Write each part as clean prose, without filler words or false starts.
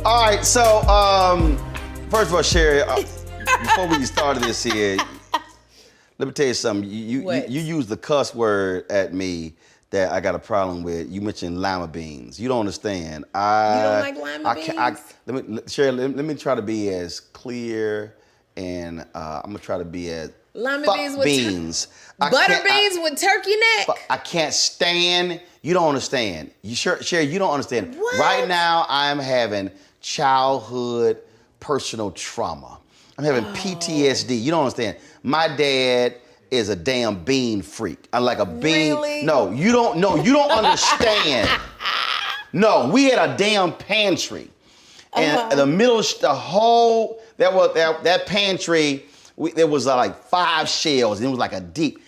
All right, so first of all, Sherri, before we started this here, let me tell you something. You used the cuss word at me that I got a problem with. You mentioned lima beans. You don't understand. You don't like lima beans? Sherri, let me try to be as clear and I'm gonna try to be as lima beans with beans. Butter beans with turkey neck? I can't stand. You don't understand. Sherri, you don't understand. What? Right now, I'm having childhood personal trauma. I'm having PTSD. You don't understand. My dad is a damn bean freak. I'm like a bean. Really? No, you don't understand. No, we had a damn pantry. And in the middle of the whole, that pantry, there was like 5 shelves, and it was like a deep.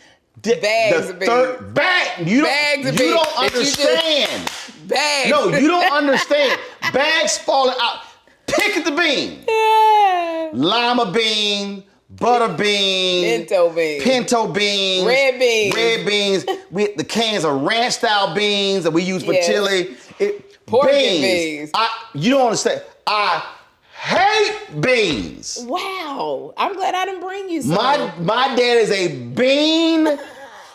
Bags of beans. You don't understand. Bags. No, you don't understand. Bags falling out. Pick at the bean. Yeah. Lima bean, butter bean, pinto beans, red beans. The cans of ranch style beans that we use for chili. Pork beans. You don't understand. I hate beans. Wow. I'm glad I didn't bring you some. My dad is a bean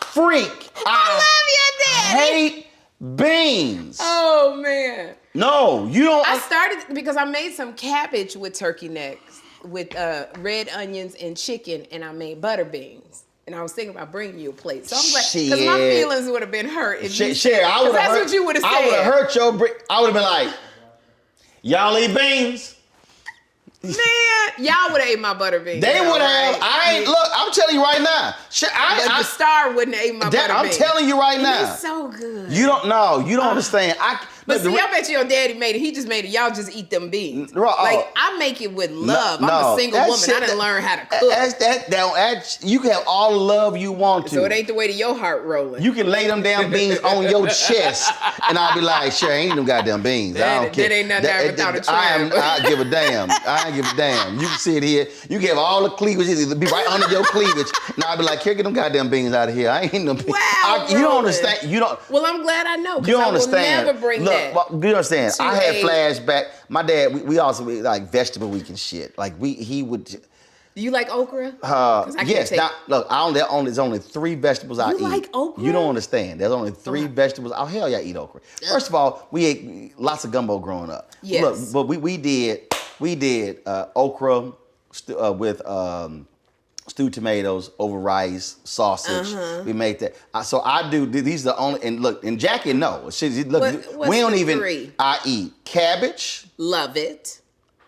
freak. I love your daddy. Hate beans. Oh, man. No, you don't. I started because I made some cabbage with turkey necks, with red onions and chicken, and I made butter beans. And I was thinking about bringing you a plate. So I'm glad, because my feelings would have been hurt if you Sherri, I would have hurt. That's what you would have said. I would have hurt your. I would have been like, y'all eat beans. Man, y'all would have ate my butter beans. They would have. I ain't. Look, I'm telling you right now. But the star wouldn't have ate my butter beans. I'm telling you right now. It's so good. You don't know. You don't understand. But see, I bet your daddy made it. He just made it. Y'all just eat them beans. Like, I make it with love. I'm a single woman. I didn't learn how to cook. You can have all the love you want to. So it ain't the way to your heart, Roland. You can lay them damn beans on your chest, and I'll be like, sure, ain't them goddamn beans. I don't care. That ain't nothing there without a tram. I give a damn. I ain't give a damn. You can sit here. You can have all the cleavage. It'll be right under your cleavage. And I'll be like, here, get them goddamn beans out of here. I ain't eating them beans. Wow, you don't understand. You don't. Well, I'm glad I know. You don't understand. Will never bring that. Look, you understand. I had flashback. My dad, we also like vegetable week and shit. Like he would. Do you like okra? Yes. Now, look, there's only 3 vegetables I eat. You like okra? You don't understand. There's only 3 vegetables. Oh, hell yeah, I eat okra. First of all, we ate lots of gumbo growing up. Yes. Look, but we did okra with stewed tomatoes over rice, sausage. We made that. So I do. These are the only. And look, and Jackie, no. Look, we don't even. 3? I eat cabbage. Love it.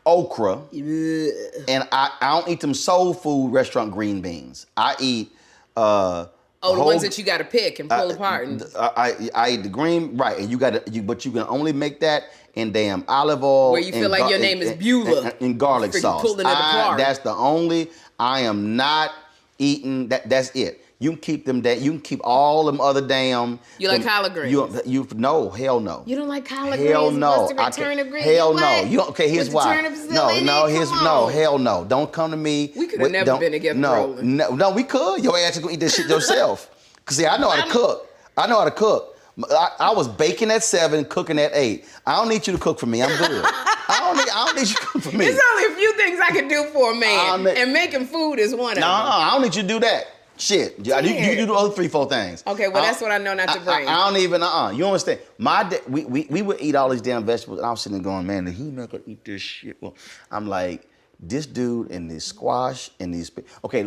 Okra. And I don't eat them soul food restaurant green beans. I eat. The ones that you got to pick and pull apart. I eat the green, right? And but you can only make that in damn olive oil. Where you feel like your name is Beulah. And garlic sauce. Pulling it apart. That's the only. I am not eating that. That's it. You can keep them. You can keep all them other damn. You like collard greens? No, hell no. You don't like collard hell greens? No. What's the return of greens? Hell no. You don't, okay, here's why. No. Hell no. Don't come to me. We could have never been together. No, we could. Your ass is gonna eat this shit yourself. Cause see, I know how to cook. I was baking at 7, cooking at 8. I don't need you to cook for me. I'm good. I don't need you to cook for me. There's only a few things I can do for a man, and making food is one of them. No, I don't need you to do that. Shit, you do the other 3, 4 things. Okay, well that's what I know not to bring. I don't even. You understand? My dad, we would eat all these damn vegetables, and I was sitting there going, man, he not gonna eat this shit. Well, I'm like, this dude and this squash and these. Okay,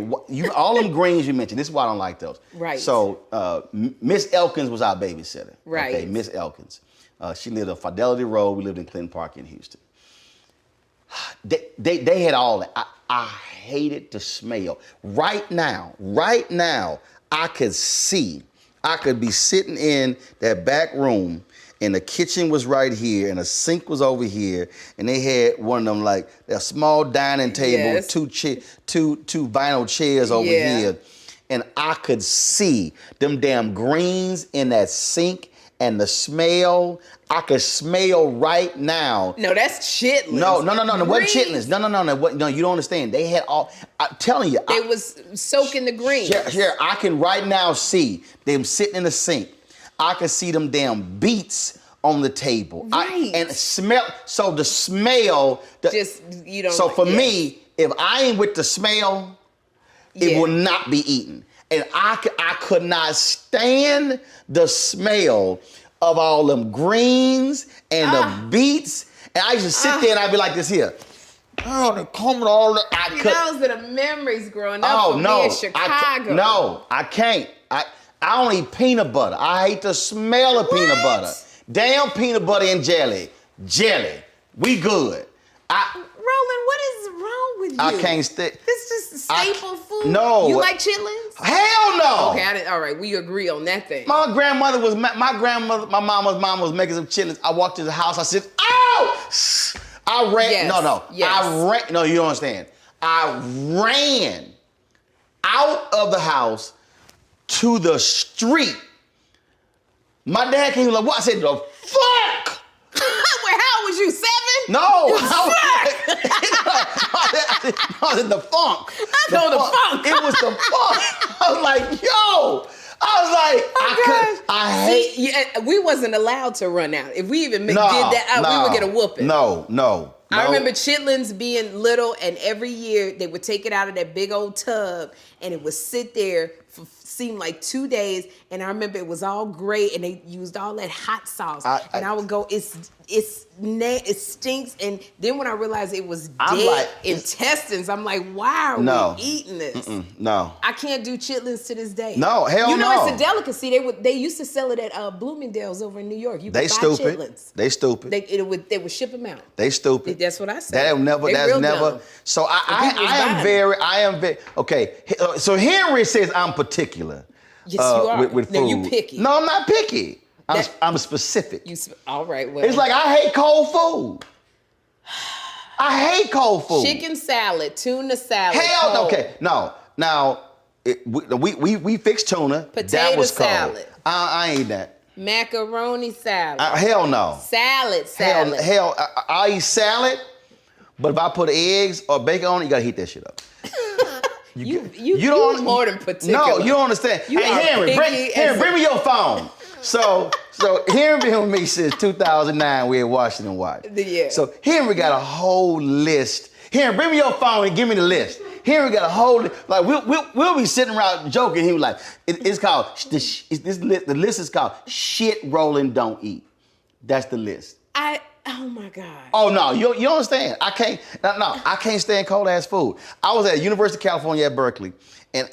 all them greens you mentioned. This is why I don't like those. Right. So Miss Elkins was our babysitter. Right. Okay, Miss Elkins. She lived on Fidelity Road. We lived in Clinton Park in Houston. They had all that. I hated the smell. Right now, I could be sitting in that back room, and the kitchen was right here, and the sink was over here, and they had one of them like a small dining table with two vinyl chairs over here, and I could see them damn greens in that sink. And the smell, I could smell right now. No, that's chitlins. No, what chitlins? No, you don't understand. They had all, I'm telling you. They was soaking the greens. Here, I can right now see them sitting in the sink. I can see them damn beets on the table. Right. And smell, so the smell. You don't So for me, if I ain't with the smell, it will not be eaten. And I could not stand the smell of all them greens and the beets. And I used to sit there and I'd be like this here. Oh, they're coming all the... Those are the memories growing up for me in Chicago. I can't. I don't eat peanut butter. I hate the smell of peanut butter. Damn peanut butter and jelly. We good. Roland, what is wrong with you? I can't stick. This is just staple food. No. You like chitlins? Hell no. Okay, all right, we agree on that thing. My mama's mom was making some chitlins. I walked to the house. I said, "Oh!" I ran. Yes. No. Yes. I ran. No, you don't understand. I ran out of the house to the street. My dad came like, "What?" I said, "The fuck." Wait, how old was you? 7? No, I was in the funk. The funk. It was the funk. I was like, yo. I hate. We wasn't allowed to run out. If we even did that, we would get a whooping. No. I remember chitlins being little, and every year they would take it out of that big old tub, and it would sit there for seemed like 2 days. And I remember it was all gray, and they used all that hot sauce. I would go, it stinks. And then when I realized it was dead intestines, I'm like, why are we eating this? No. I can't do chitlins to this day. No, hell no. You know, it's a delicacy. They used to sell it at Bloomingdale's over in New York. You could buy chitlins. They stupid. They would ship them out. They stupid. That's what I said. That's never. Dumb. So I am very, okay. So Henry says I'm particular. Yes, you are. With food. No, you picky. No, I'm not picky. I'm specific. All right, well. It's like I hate cold food. I hate cold food. Chicken salad, tuna salad. Hell, cold. okay, no. Now, we fixed tuna. Potato that was cold. salad. I ain't eat that. Macaroni salad. Hell no. Salad. Hell, I eat salad, but if I put eggs or bacon on it, you gotta heat that shit up. You don't more than particular. No, you don't understand. You hey, are Henry, bring me your phone. So Henry been with me since 2009. We in Washington Watch. Yeah. So Henry got a whole list. Henry, bring me your phone and give me the list. Henry got a whole like we'll be sitting around joking. He was like, it's called the list is called shit Roland don't eat. That's the list. Oh my God. Oh no, you don't understand. I can't stand cold ass food. I was at University of California at Berkeley, and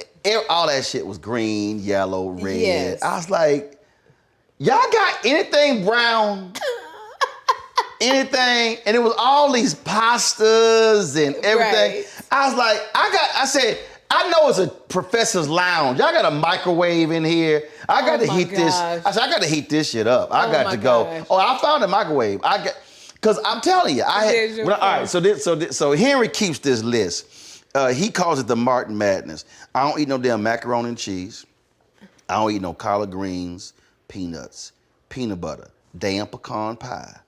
all that shit was green, yellow, red. Yes. I was like, y'all got anything brown? Anything? And it was all these pastas and everything. Right. I was like, I said, I know it's a professor's lounge. Y'all got a microwave in here. I got to heat this. I said, I got to heat this shit up. I got to go. Gosh. Oh, I found a microwave. Because I'm telling you, all right. So Henry keeps this list. He calls it the Martin Madness. I don't eat no damn macaroni and cheese. I don't eat no collard greens, peanuts, peanut butter, damn pecan pie.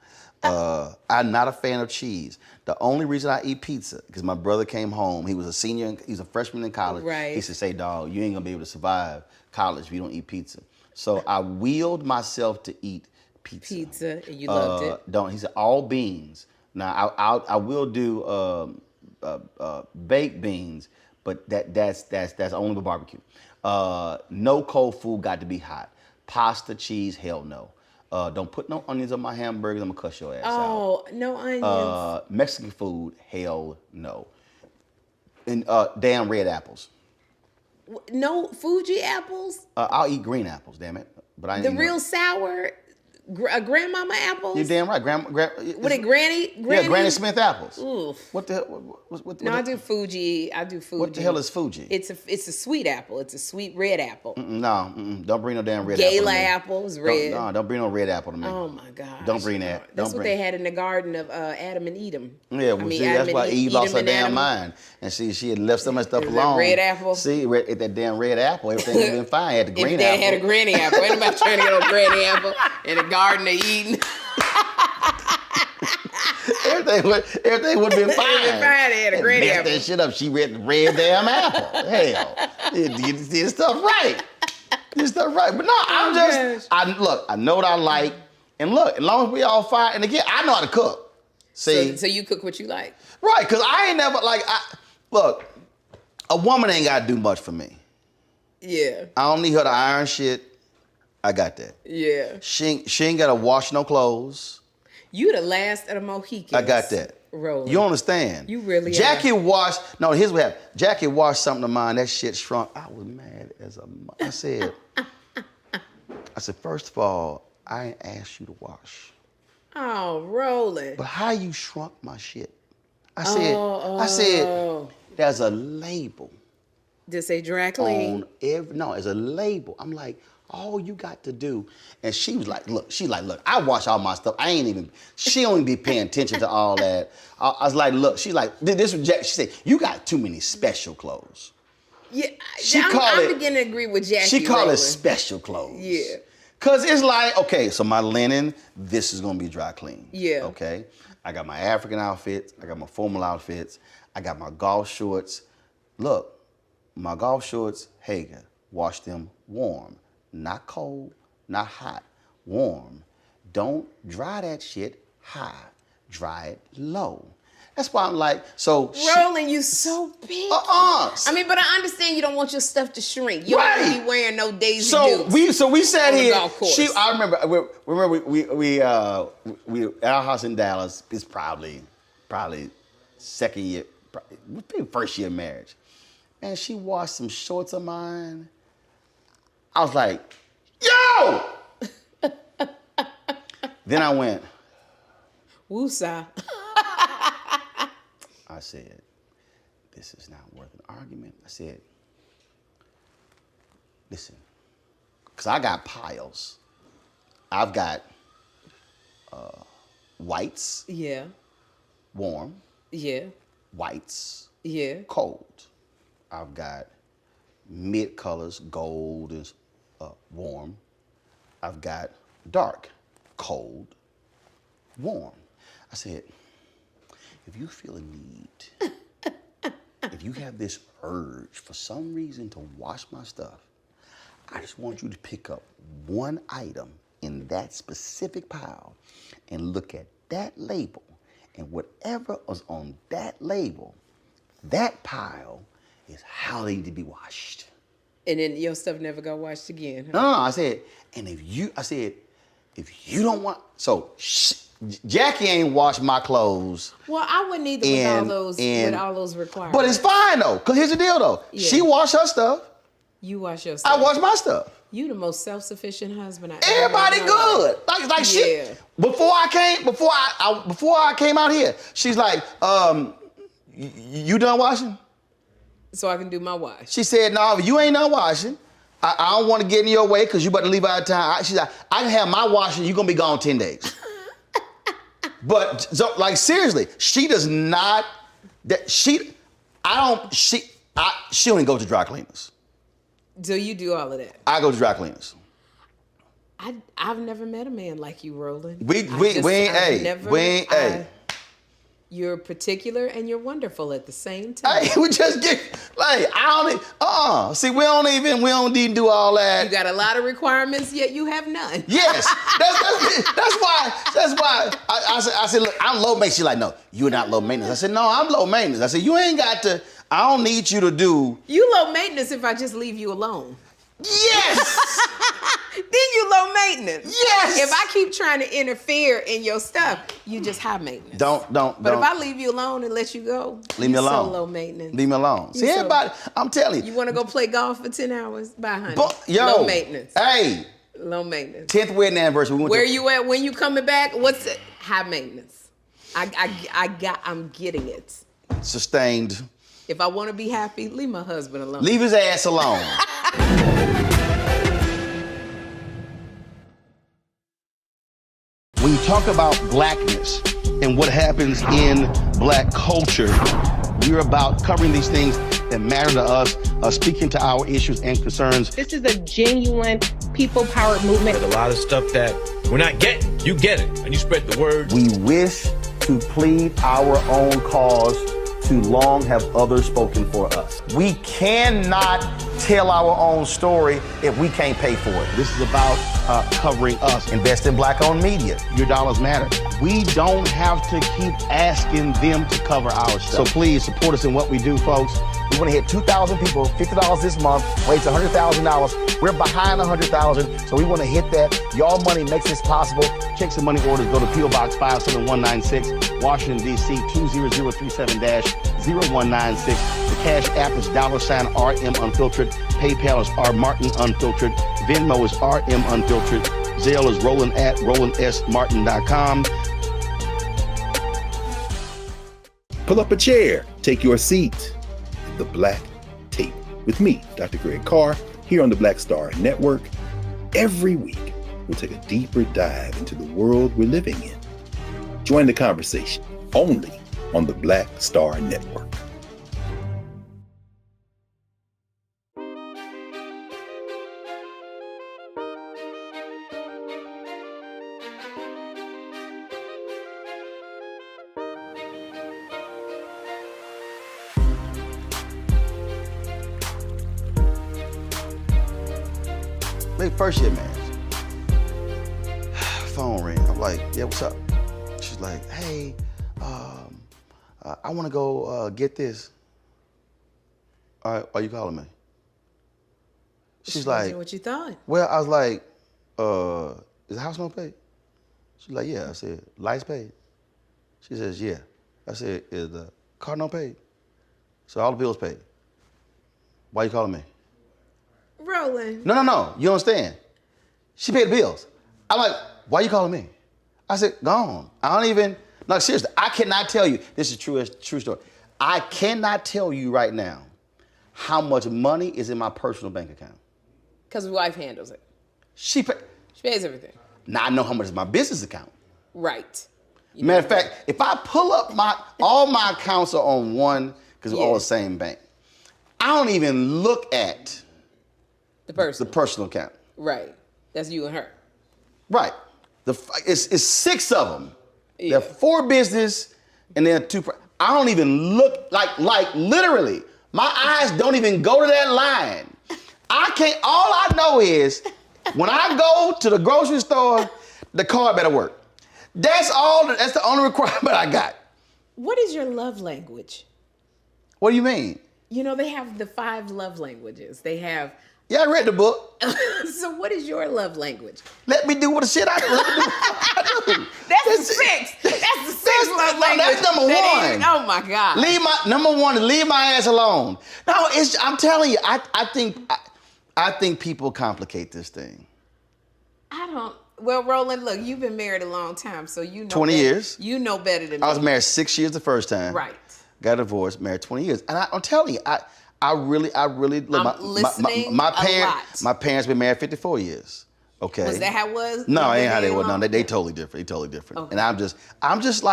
I'm not a fan of cheese. The only reason I eat pizza, because my brother came home. He was a senior, he's a freshman in college. Right. He said, say, dog, you ain't gonna be able to survive college if you don't eat pizza. So I willed myself to eat pizza. And you loved it. He said, all beans. Now, I will do baked beans, but that's only with barbecue. No cold food got to be hot. Pasta, cheese, hell no. Don't put no onions on my hamburgers. I'm gonna cuss your ass out. Oh, no onions. Mexican food, hell no. And damn red apples. No Fuji apples? I'll eat green apples, damn it. But I ain't The eat real sour grandmama apples? You're damn right. What it Granny? Yeah, Granny Smith apples. Oof. What the hell? No, I do Fuji. What the hell is Fuji? It's a sweet apple. It's a sweet red apple. Don't bring no damn red Gala apple. apples, red. Don't bring no red apple to me. Oh my God. Don't bring that. That's what they had in the garden of Adam and Edom. Yeah, well, that's why Eve lost her damn mind. And she had left some of that stuff alone. Red apple? See, that damn red apple, everything would have been fine. Had the green if apple. they had a granny apple. Anybody trying to get a granny apple in the garden of Eden? everything would have been fine. They had a granny apple. that shit up. She read the red damn apple. Hell, did stuff right. Did stuff right. But no, I know what I like. And look, as long as we all fine, and again, I know how to cook. See? So you cook what you like. Right, because I ain't never, look, a woman ain't got to do much for me. Yeah. I don't need her to iron shit. I got that. Yeah. She ain't got to wash no clothes. You the last of the Mohicans. I got that. Roland. You understand? You really Jackie washed, no, here's what happened. Jackie washed something of mine, that shit shrunk. I was mad as I said, first of all, I ain't asked you to wash. Oh, Roland. But how you shrunk my shit? I said, there's a label. Just say dry clean. It's a label. I'm like, all you got to do, and she was like, look, I wash all my stuff. She don't even be paying attention to all that. I was like, look, she's like, this was Jack. She said, you got too many special clothes. Yeah, I'm beginning to agree with Jackie. She call it special clothes. Yeah. Cause it's like, okay, so my linen, this is gonna be dry clean. Yeah. Okay. I got my African outfits, I got my formal outfits, I got my golf shorts. Look, my golf shorts, Hager, wash them warm. Not cold, not hot, warm. Don't dry that shit high. Dry it low. That's why I'm like, so. Roland, you so big. I mean, but I understand you don't want your stuff to shrink. You don't want to be wearing no Daisy Dukes. So we sat here. I remember we at our house in Dallas. It's probably second year, first year marriage, and she washed some shorts of mine. I was like, yo! Then I went, woosah. I said, this is not worth an argument. I said, listen, because I got piles. I've got whites. Yeah. Warm. Yeah. Whites. Yeah. Cold. I've got mid colors, gold is warm. I've got dark, cold, warm. I said, if you feel a need, if you have this urge for some reason to wash my stuff, I just want you to pick up one item in that specific pile and look at that label, and whatever is on that label, that pile is how they need to be washed. And then your stuff never got washed again, huh? No, I said, and if you don't want, so Jackie ain't washed my clothes. Well, I wouldn't either with all those requirements. But it's fine though, cause here's the deal though. Yeah. She washed her stuff. You wash your stuff. I wash my stuff. You the most self-sufficient husband I Everybody ever good. Like she. Before I came out here, she's like, you done washing? So I can do my wash. She said, no, you ain't done washing. I don't want to get in your way because you about to leave out of town. She's like, I can have my washing. You're going to be gone 10 days. But, so, like, seriously, she does not, she don't even go to dry cleaners. So you do all of that? I go to dry cleaners. I've never met a man like you, Roland. You're particular and you're wonderful at the same time. Hey, we just get see, we don't even do all that. You got a lot of requirements, yet you have none. Yes, that's why I said, look, I'm low maintenance. She's like, no, you're not low maintenance. I said, no, I'm low maintenance. I said, you ain't got to. I don't need you to do. You low maintenance if I just leave you alone. Yes. Then you low maintenance. Yes. If I keep trying to interfere in your stuff, you just high maintenance. But if I leave you alone and let you go, leave me alone. So low maintenance. Leave me alone. See, everybody, I'm telling you. You want to go play golf for 10 hours? Bye, honey. Low maintenance. Hey. Low maintenance. 10th wedding anniversary. Where you at when you coming back? What's it? High maintenance. I'm getting it. Sustained. If I want to be happy, leave my husband alone. Leave his ass alone. When you talk about blackness and what happens in black culture, we're about covering these things that matter to us, speaking to our issues and concerns. This is a genuine people-powered movement. There's a lot of stuff that we're not getting. You get it, and you spread the word. We wish to plead our own cause. Too long have others spoken for us. We cannot tell our own story if we can't pay for it. This is about covering us. Invest in black-owned media. Your dollars matter. We don't have to keep asking them to cover our stuff. So please support us in what we do, folks. We want to hit 2,000 people, $50 this month, raise $100,000. We're behind 100,000, so we want to hit that. Y'all money makes this possible. Checks and money orders go to P.O. Box 57196, Washington, D.C. 20037-0196. The Cash App is $RM Unfiltered. PayPal is R Martin Unfiltered. Venmo is RM Unfiltered. Zelle is Roland at RolandSMartin.com. Pull up a chair, take your seat. The Black Tape with me, Dr. Greg Carr, here on the Black Star Network. Every week, we'll take a deeper dive into the world we're living in. Join the conversation only on the Black Star Network. First year, man. Phone ring. I'm like, yeah, what's up? She's like, hey, I want to go get this. All right, why you calling me? She's like, what you thought? Well, I was like, is the house note paid? She's like, yeah. I said, lights paid? She says, yeah. I said, is the car note paid? So all the bills paid. Why you calling me? Roland. No. You understand? She paid the bills. I'm like, why you calling me? I said, go on. I don't even, no, seriously, I cannot tell you, this is true story. I cannot tell you right now how much money is in my personal bank account. Because his wife handles it. She pays everything. Now I know how much is my business account. Right. Matter of fact, if I pull up all my accounts are on one, because we're all the same bank, I don't even look at the personal account. Right. That's you and her. Right. It's 6 of them. Yeah. There are 4 business and then 2. I don't even look like literally. My eyes don't even go to that line. I can't. All I know is when I go to the grocery store, the card better work. That's all. That's the only requirement I got. What is your love language? What do you mean? You know, they have the 5 love languages. They have. Yeah, I read the book. So what is your love language? Let me do what the shit I do. That's the 6. That's the 6 love language. That's number 1. Oh my God. Number 1 is leave my ass alone. No, I'm telling you, I think people complicate this thing. I don't. Well, Roland, look, you've been married a long time, so you know. 20 years. You know better than me. I was married 6 years the first time. Right. Got divorced, married 20 years. And I'm telling you, I really look, I'm listening my a lot. My parents been married 54 years. Okay. Was that how it was? No, ain't how they were. No, they totally different. They totally different. Okay. And I'm just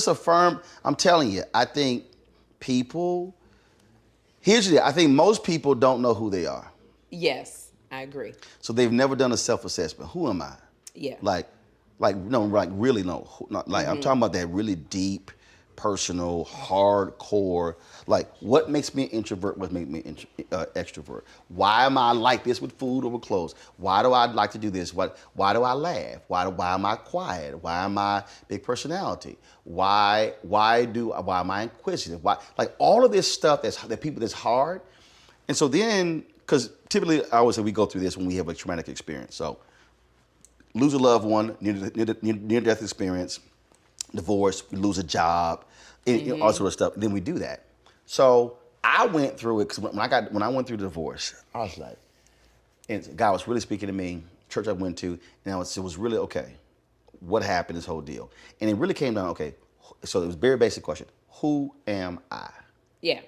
a firm. I'm telling you, I think people. Here's the deal. I think most people don't know who they are. Yes, I agree. So they've never done a self-assessment. Who am I? Yeah. Really no. I'm talking about that really deep, personal, hardcore. Like, what makes me an introvert? What makes me an extrovert? Why am I like this with food or with clothes? Why do I like to do this? Why do I laugh? Why am I quiet? Why am I big personality? Why am I inquisitive? Why, like, all of this stuff that's hard. And so then, because typically I always say we go through this when we have a traumatic experience. So lose a loved one, near-death experience, divorce, we lose a job, and all sort of stuff. Then we do that. So I went through it because when I went through the divorce, I was like, and God was really speaking to me. Church I went to, and it was really okay. What happened? This whole deal, and it really came down. Okay, so it was a very basic question: who am I? Yeah.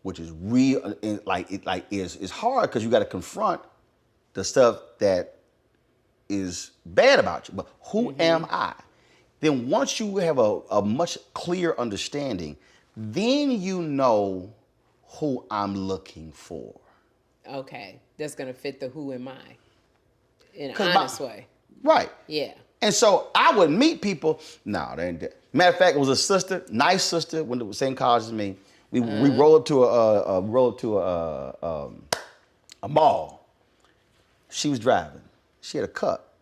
Which is real, is hard because you got to confront the stuff that is bad about you. But who am I? Then once you have a much clearer understanding, then you know who I'm looking for. Okay, that's gonna fit the who am I in an honest way. Right. Yeah. And so I would meet people. No, they ain't. Matter of fact, it was a sister, nice sister, went to the same college as me. We rolled to a mall. She was driving. She had a cup.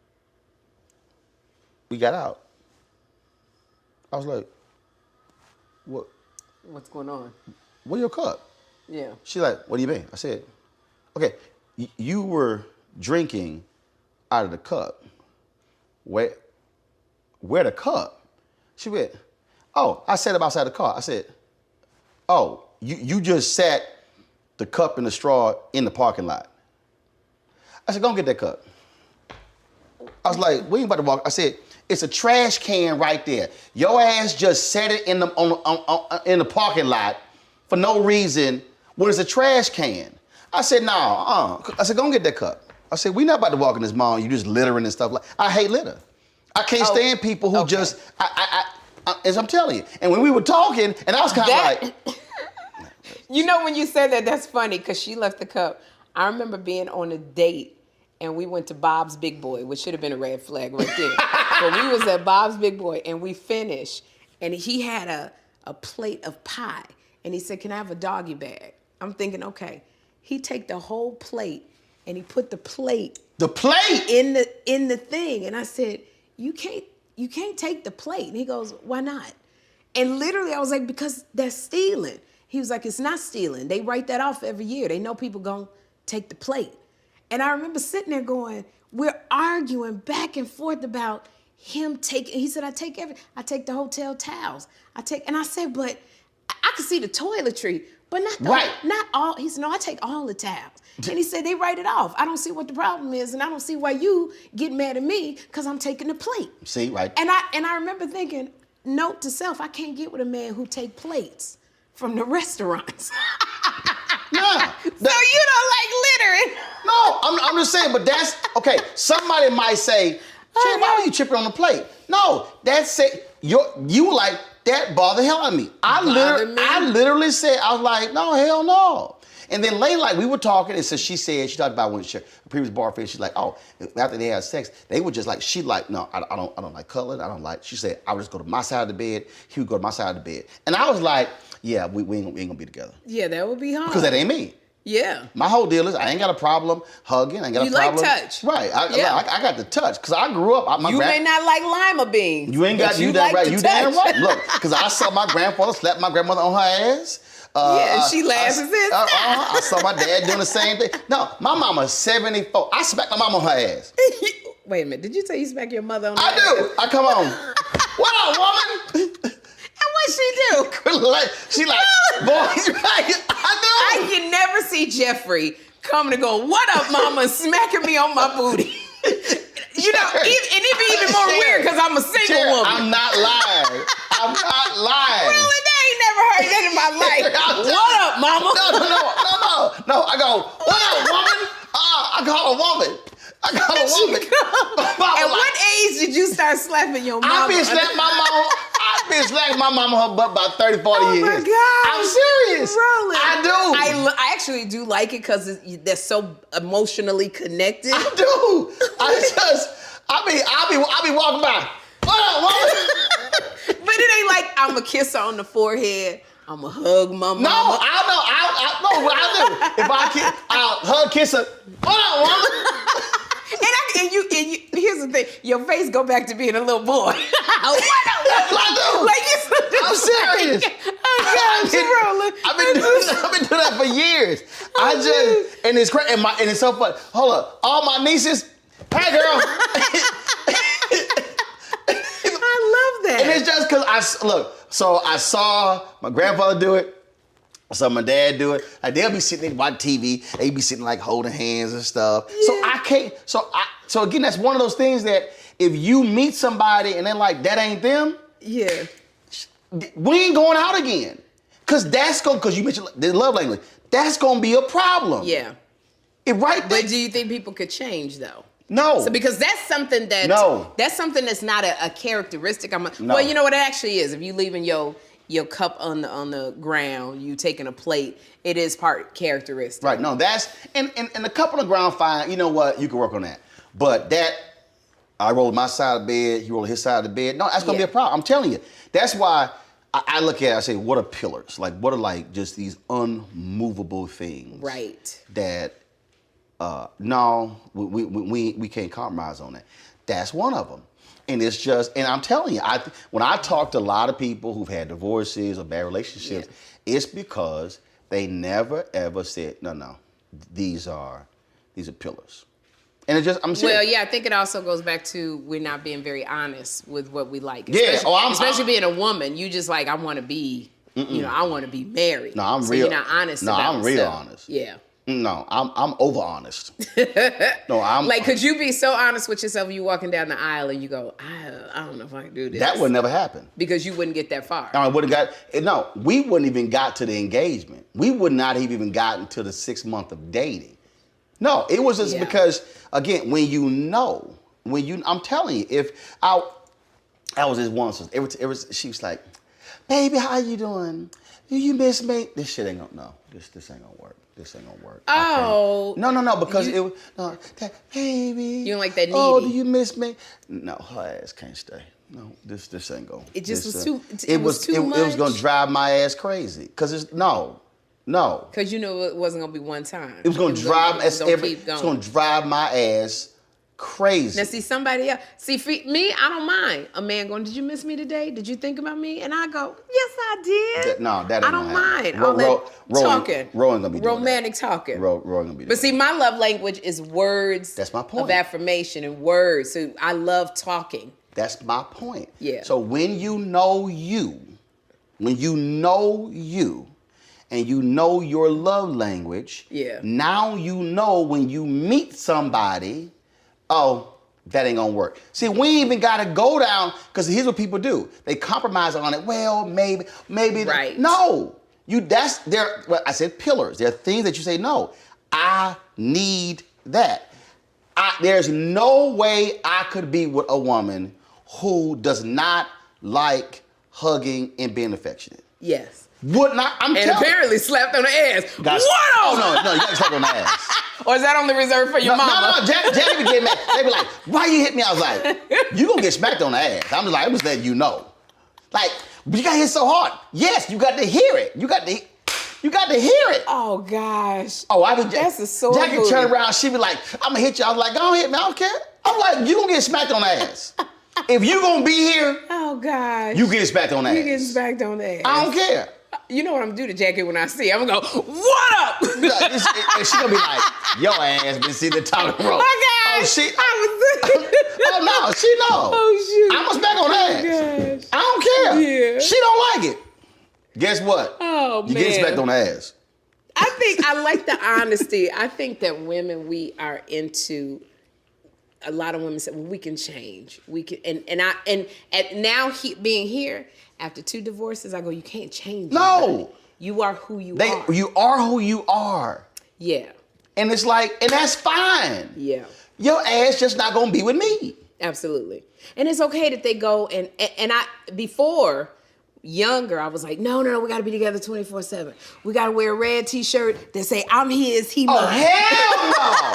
We got out. I was like, "What? What's going on?" Where's your cup? Yeah. She's like, "What do you mean?" I said, "Okay, you were drinking out of the cup. Where the cup?" She went, "Oh, I set it outside the car." I said, "Oh, you just sat the cup and the straw in the parking lot." I said, "Go and get that cup." I was like, "We ain't about to walk." I said, "It's a trash can right there. Your ass just set it in the parking lot for no reason when it's a trash can." I said, "No, I said, "Go and get that cup." I said, "We not about to walk in this mall and you just littering and stuff like." I hate litter. I can't stand people who just. As I'm telling you. And when we were talking, and I was kind of like. You know, when you said that, that's funny because she left the cup. I remember being on a date and we went to Bob's Big Boy, which should have been a red flag right there. But we was at Bob's Big Boy and we finished and he had a plate of pie and he said, "Can I have a doggy bag?" I'm thinking, okay. He take the whole plate and he put the plate in the thing. And I said, you can't take the plate. And he goes, "Why not?" And literally I was like, "Because that's stealing." He was like, "It's not stealing. They write that off every year. They know people gonna take the plate." And I remember sitting there going, we're arguing back and forth about him taking, he said, I take the hotel towels. And I said, "But I could see the toiletry, but not all. He said, "No, I take all the towels." And he said, "They write it off. I don't see what the problem is, and I don't see why you get mad at me because I'm taking the plate." See, right. And I remember thinking, note to self, I can't get with a man who take plates from the restaurants. Nah. So you don't like littering. No, I'm just saying, but that's, okay, somebody might say, Sherri, why were you tripping on the plate? No, that's it. You like, that bothered the hell out of me. I literally said, I was like, no, hell no. And then later, like, we were talking, and so she talked about when her previous boyfriend, she's like, oh, after they had sex, they were just like, she like, no, I don't like cuddling, she said, I would just go to my side of the bed, he would go to my side of the bed. And I was like, yeah, we ain't gonna be together. Yeah, that would be hard. Because that ain't me. Yeah. My whole deal is I ain't got a problem hugging. I ain't got a problem. You like touch. Right. I got the touch. Because I grew up. You may not like lima beans. You ain't got, you damn right. You damn right. Look, because I saw my grandfather slap my grandmother on her ass. She laughs and says, I saw my dad doing the same thing. No, my mama's 74. I smacked my mama on her ass. Wait a minute. Did you say you smack your mother on her ass? I do. I come on. What up, woman? And what she do? She like, boy, I do. I can never see Jeffrey coming and go, what up, mama, smacking me on my booty. You know, and it'd be even more weird because I'm a single woman. I'm not lying. Really, they ain't never heard that in my life. What up, mama? No. I go, what up, woman? I call a woman. At what age did you start slapping your mama? I've been slapping my mama her butt about 30, 40 years. Oh my God. I'm serious. Roland. I do. I actually do like it because they're so emotionally connected. I do. I be walking by. What up, woman? But it ain't like I'm a kiss her on the forehead. I'm a hug my mama. No, I know what I do. If I kiss, I'll hug, kiss her. What up, woman? And you, here's the thing, your face go back to being a little boy. What up? That's what I do. Like I'm serious. I've been doing that for years. And it's crazy, and it's so funny. Hold up, all my nieces, hey girl. I love that. And it's just because so I saw my grandfather do it. I saw my dad do it. Like, they'll be sitting there watching TV. They be sitting like holding hands and stuff. Yeah. So I can't. So again, that's one of those things that if you meet somebody and they're like, that ain't them. Yeah. We ain't going out again. Because you mentioned the love language. That's gonna be a problem. Yeah. But do you think people could change though? No. So because that's something that's not a characteristic. No. Well, you know what it actually is. If you leaving your cup on the ground, you taking a plate, it is part characteristic. Right, no, that's, and the cup on the ground, fine, you know what, you can work on that. But I roll my side of the bed, he roll his side of the bed, no, that's gonna be a problem, I'm telling you. That's why I look at it, I say, what are pillars? Like, what are like just these unmovable things? Right. That, no, we can't compromise on that. That's one of them. And it's just, and I'm telling you, when I talk to a lot of people who've had divorces or bad relationships, it's because they never ever said, no, these are pillars. And it's just, I'm serious. Well, yeah, I think it also goes back to we're not being very honest with what we like. Especially being a woman, you just like, I want to be, I want to be married. No, I'm so real. You're not honest. No, about I'm real stuff. honest. Yeah. No, I'm over honest. No, I'm like, could you be so honest with yourself? You walking down the aisle and you go, I don't know if I can do this. That would never happen because you wouldn't get that far. I would have got. No, we wouldn't even got to the engagement. We would not have even gotten to the 6 month of dating. No, it was just because again, I'm telling you, if I was this one, she was like, baby, how you doing? Do you miss me? This shit ain't gonna This ain't gonna work. This ain't gonna work. Oh. No, because baby. You don't like that needy. Oh, do you miss me? No, her ass can't stay. No, this ain't gonna. It just was too. It It was too much. It was gonna drive my ass crazy. Cause it's no. Because you know it wasn't gonna be one time. It was gonna drive my ass crazy. Now see somebody else. See for me, I don't mind a man going, did you miss me today? Did you think about me? And I go, yes, I did. That ain't I don't mind. All that talking. Roland gonna be doing romantic talking. Roland gonna be doing But see, my love language is words. That's my point. Of affirmation and words. So I love talking. That's my point. Yeah. So when you know you, and you know your love language, now you know when you meet somebody, oh, that ain't gonna work. See, we ain't even gotta go down, because here's what people do. They compromise on it. Well, maybe. Right. No. I said pillars. There are things that you say, no, I need that. There's no way I could be with a woman who does not like hugging and being affectionate. Yes. Would not. I'm And telling apparently slapped on the ass. Got, What? Oh no, you got to slap on the ass. Or is that only reserved for your mama? No, Jackie would get mad. They be like, why you hit me? I was like, you gonna get smacked on the ass. I'm just letting you know. Like, but you got hit so hard. Yes, you got to hear it. You got to hear it. Oh gosh. Oh, I would. That's a sore Jackie booty. turn around. She be like, I'm gonna hit you. I was like, go ahead, man. I don't care. I'm like, you gonna get smacked on the ass. If you gonna be here, Oh gosh. you get smacked on the ass. You getting smacked on the ass. I don't care. You know what I'm gonna do to Jackie when I see her? I'm gonna go, what up? And she gonna be like, your ass been sitting the top of the road. Oh, Oh, she. I was Oh no, she know. Oh, shoot. I'm gonna smack on her ass. gosh. I don't care. Yeah. She don't like it. Guess what? Oh, you man. get smacked on the ass. I think I like the honesty. I think that women, we are into. A lot of women say, "Well, we can change. We can." And now being here after 2 divorces, I go, "You can't change." No. anybody. You are who you are. You are who you are. Yeah. And it's like, and that's fine. Yeah. Your ass just not gonna be with me. Absolutely. And it's okay that they go and I before younger, I was like, no, we gotta be together 24/7. We gotta wear a red t-shirt that say I'm his, he mine. Oh hell no!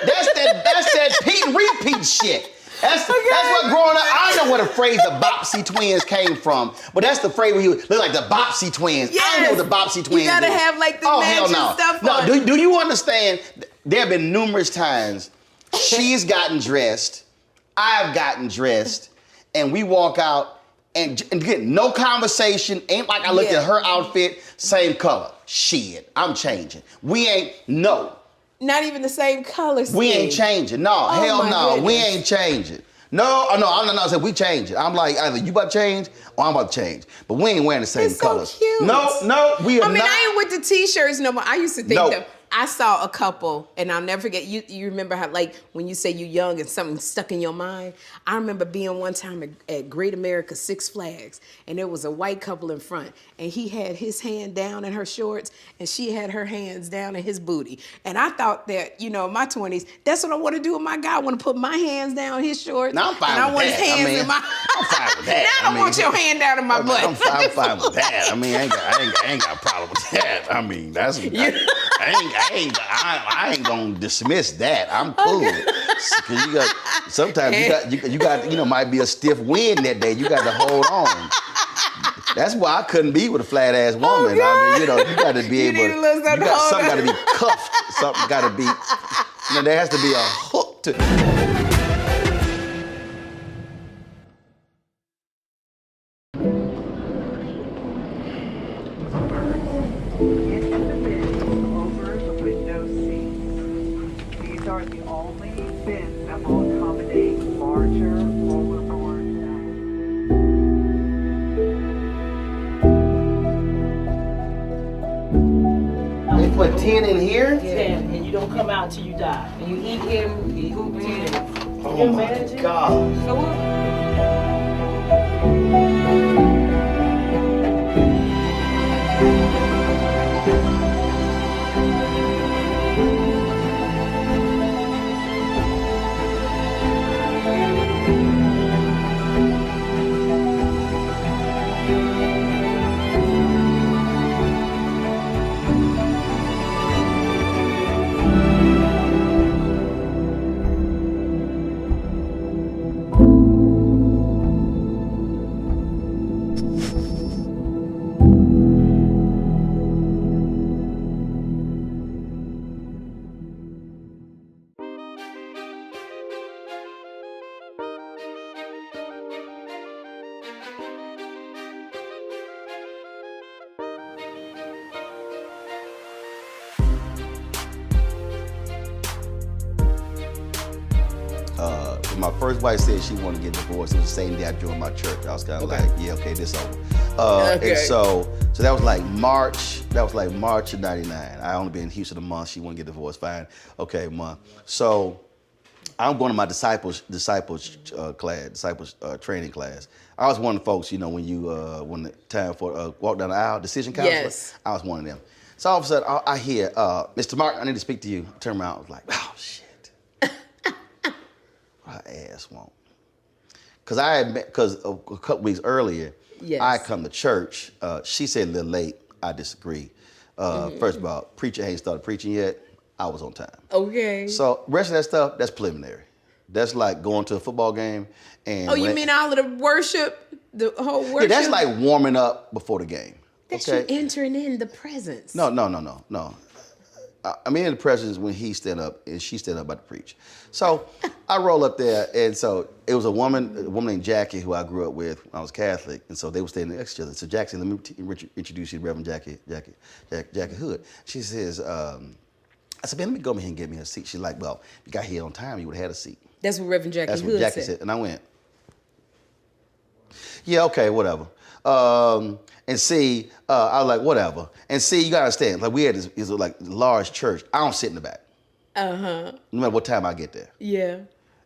That's that Pete repeat shit. That's what growing up. I don't know where the phrase the Bopsy twins came from, but that's the phrase where you look like the Bopsy twins. Yes. I don't know what the Bopsy twins. You gotta is. have like the hell matching no. stuff No, on. do you understand? There have been numerous times she's gotten dressed, I've gotten dressed, and we walk out and get no conversation. Ain't like I looked at her outfit, same color. Shit, I'm changing. We ain't Not even the same color scheme. We ain't changing. No, hell my no. goodness. We ain't changing. No. I said we changing. I'm like, either you about to change or I'm about to change. But we ain't wearing the same It's so colors. cute. No, we are not. I ain't with the t-shirts no more. I used to think No. that I saw a couple, and I'll never forget, you remember how, like, when you say you're young and something stuck in your mind? I remember being one time at Great America Six Flags, and there was a white couple in front, and he had his hand down in her shorts, and she had her hands down in his booty. And I thought that, in my 20s, that's what I want to do with my guy. I want to put my hands down in his shorts, Now, I'm fine and I with want that. his hands in my... I'm fine with that. Now I don't want your hand down in my butt. I'm fine with that. I mean, I ain't got a problem with that. I mean, that's... I ain't gonna dismiss that. I'm cool. Cause sometimes you got might be a stiff wind that day. You got to hold on. That's why I couldn't be with a flat ass woman. I mean, you got to be able. Need a little something to hold something on. got to be cuffed. Something got to be. There has to be a hook to. Are the only bins that will accommodate larger overboard. They put 10 in here? 10, and you don't come out till you die. And you eat him, you poop him. Oh my God. So what? My first wife said she wanted to get divorced. It was the same day I joined my church. I was kind of like, yeah, okay, this over. Okay. And so that was like March. That was like March of '99. I only been in Houston a month. She wanted to get divorced. Fine, okay, month. So I'm going to my disciples training class. I was one of the folks, when the time for walk down the aisle decision counselor. Yes. I was one of them. So all of a sudden, I hear, Mr. Martin, I need to speak to you. I turn around, I was like, oh, shit. Her ass won't. Because a couple weeks earlier, I come to church. She said a little late. I disagree. First of all, preacher ain't started preaching yet. I was on time. Okay. So rest of that stuff, that's preliminary. That's like going to a football game. And you mean all of the worship, the whole worship? Yeah, that's like warming up before the game. That's okay? you entering in the presence. No. I'm in the presence when he stand up and she stand up about to preach. So I roll up there, and so it was a woman named Jackie who I grew up with when I was Catholic, and so they were standing next to each other. So Jackie, let me introduce you to Reverend Jackie Hood. She says, I said, man, let me go over here and get me a seat. She's like, well, if you got here on time, you would have had a seat. That's what Reverend Jackie That's Hood what Jackie said. And I went, yeah, okay, whatever. And see, I was like, whatever. And see, you gotta understand, like we had this like large church. I don't sit in the back. No matter what time I get there. Yeah.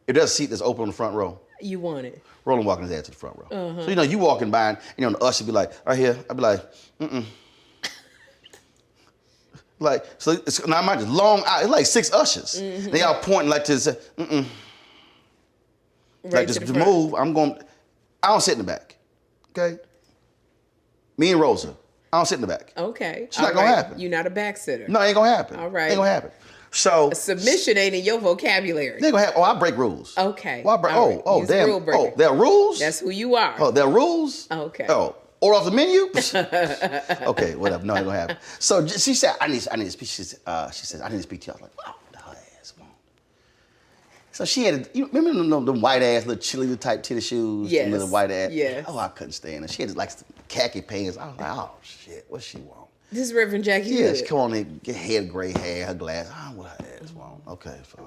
If there's a seat that's open on the front row, You want it. Roland walking his ass to the front row. So you walking by and the usher be like, right here. I'd be like, like, so it's now mind you, long out, it's like 6 ushers. They all pointing like to say, Right like just to move, I don't sit in the back. Okay? Me and Rosa, I don't sit in the back. Okay. It's not gonna happen. You're not a backsitter. No, it ain't gonna happen. All right. Ain't gonna happen. So Submission ain't in your vocabulary. it ain't gonna happen. Oh, I break rules. Okay. Well, I break, All right. You's a damn. rule breaker. Oh, there are rules? That's who you are. Oh, there are rules? Okay. Oh, order off the menu? Okay, whatever. No, it ain't gonna happen. So she said, I need to speak. She said, I need to speak to you. I was like, oh, the ass won't. So she had, remember them white ass little cheerleader type tennis shoes? Yes. The little white ass? Yes. Oh, I couldn't stand her. She had like some khaki pants. I was like, oh shit, what she want? This is Reverend Jackie Yeah, Hood. she come on in, get head gray hair, her glass. Oh, what her ass want? Okay, fine.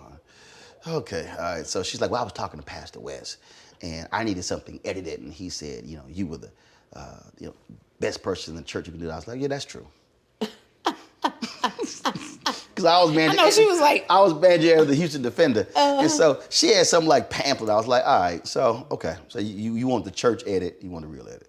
Okay, all right. So she's like, well, I was talking to Pastor West, and I needed something edited, and he said, you were the best person in the church you could do that. I was like, yeah, that's true. Because I was manager. I know, she was like- I was manager of the Houston Defender, and so she had some like pamphlet. I was like, all right, so okay, so you want the church edit, you want the real edit.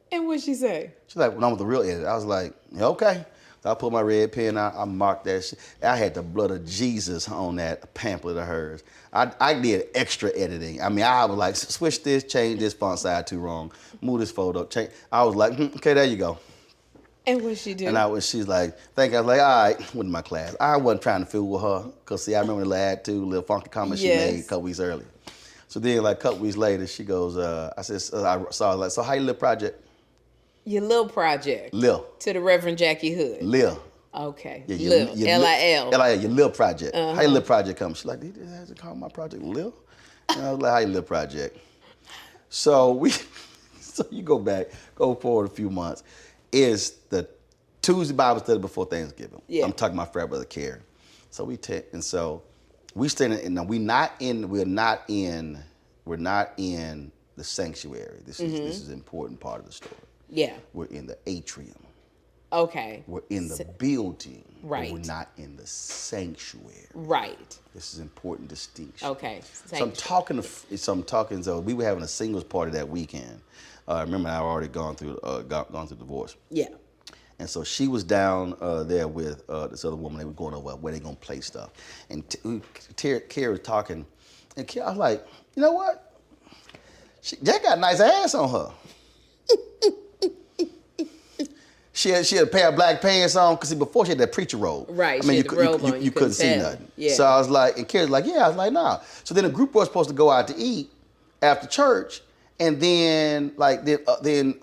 And what'd she say? She's like, well, I want the real edit. I was like, yeah, okay. So I pulled my red pen out, I marked that shit. I had the blood of Jesus on that pamphlet of hers. I did extra editing. I mean, I was like, switch this, change this font size too wrong, move this photo, change. I was like, okay, there you go. And what'd she do? And she's like, thank you. I was like, all right, went to my class. I wasn't trying to fool with her, because see, I remember the lad too, little funky comment she made a couple weeks earlier. So then like a couple weeks later, she goes, I said, I saw her like, so how you live project? Your Lil Project. Lil. To the Reverend Jackie Hood. Lil. Okay. Yeah, Lil. L-I-L. L-I-L, your Lil Project. How your Lil Project come? She's like, did you have to call my project Lil? And I was like, how your Lil Project? So you go forward a few months. Is the Tuesday Bible study before Thanksgiving. Yeah. I'm talking about Frat Brother Care. So we stand in, we're not in the sanctuary. This is an important part of the story. Yeah. We're in the atrium. Okay. We're in the building. Right. But we're not in the sanctuary. Right. This is an important distinction. Okay. So I'm talking. So we were having a singles party that weekend. Remember, I've already gone through divorce. Yeah. And so she was down there with this other woman. They were going over where they gonna play stuff. And Carrie was talking, and I was like, you know what? Jack got a nice ass on her. She had a pair of black pants on, because before she had that preacher robe. Right, I mean, she had the robe on, you couldn't see tell. nothing. Yeah. So I was like, and Carrie's like, yeah. I was like, nah. So then the group was supposed to go out to eat after church, and then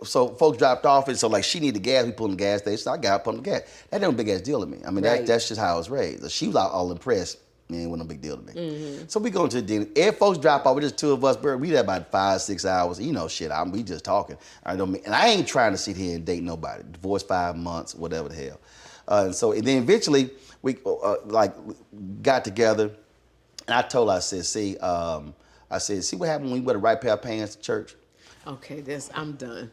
so folks dropped off, and so like she needed gas. We pulled in the gas station. So I got up on the gas. That wasn't a big ass deal to me. I mean, Right. that's just how I was raised. So she was all impressed. Man, it wasn't a big deal to me. So we go to the dinner. If folks drop off, we're just two of us. We there about 5-6 hours. Shit. We just talking. And I ain't trying to sit here and date nobody. Divorced 5 months, whatever the hell. And then eventually we got together, and I told her, I said, see what happened when you wear the right pair of pants to church? Okay, I'm done.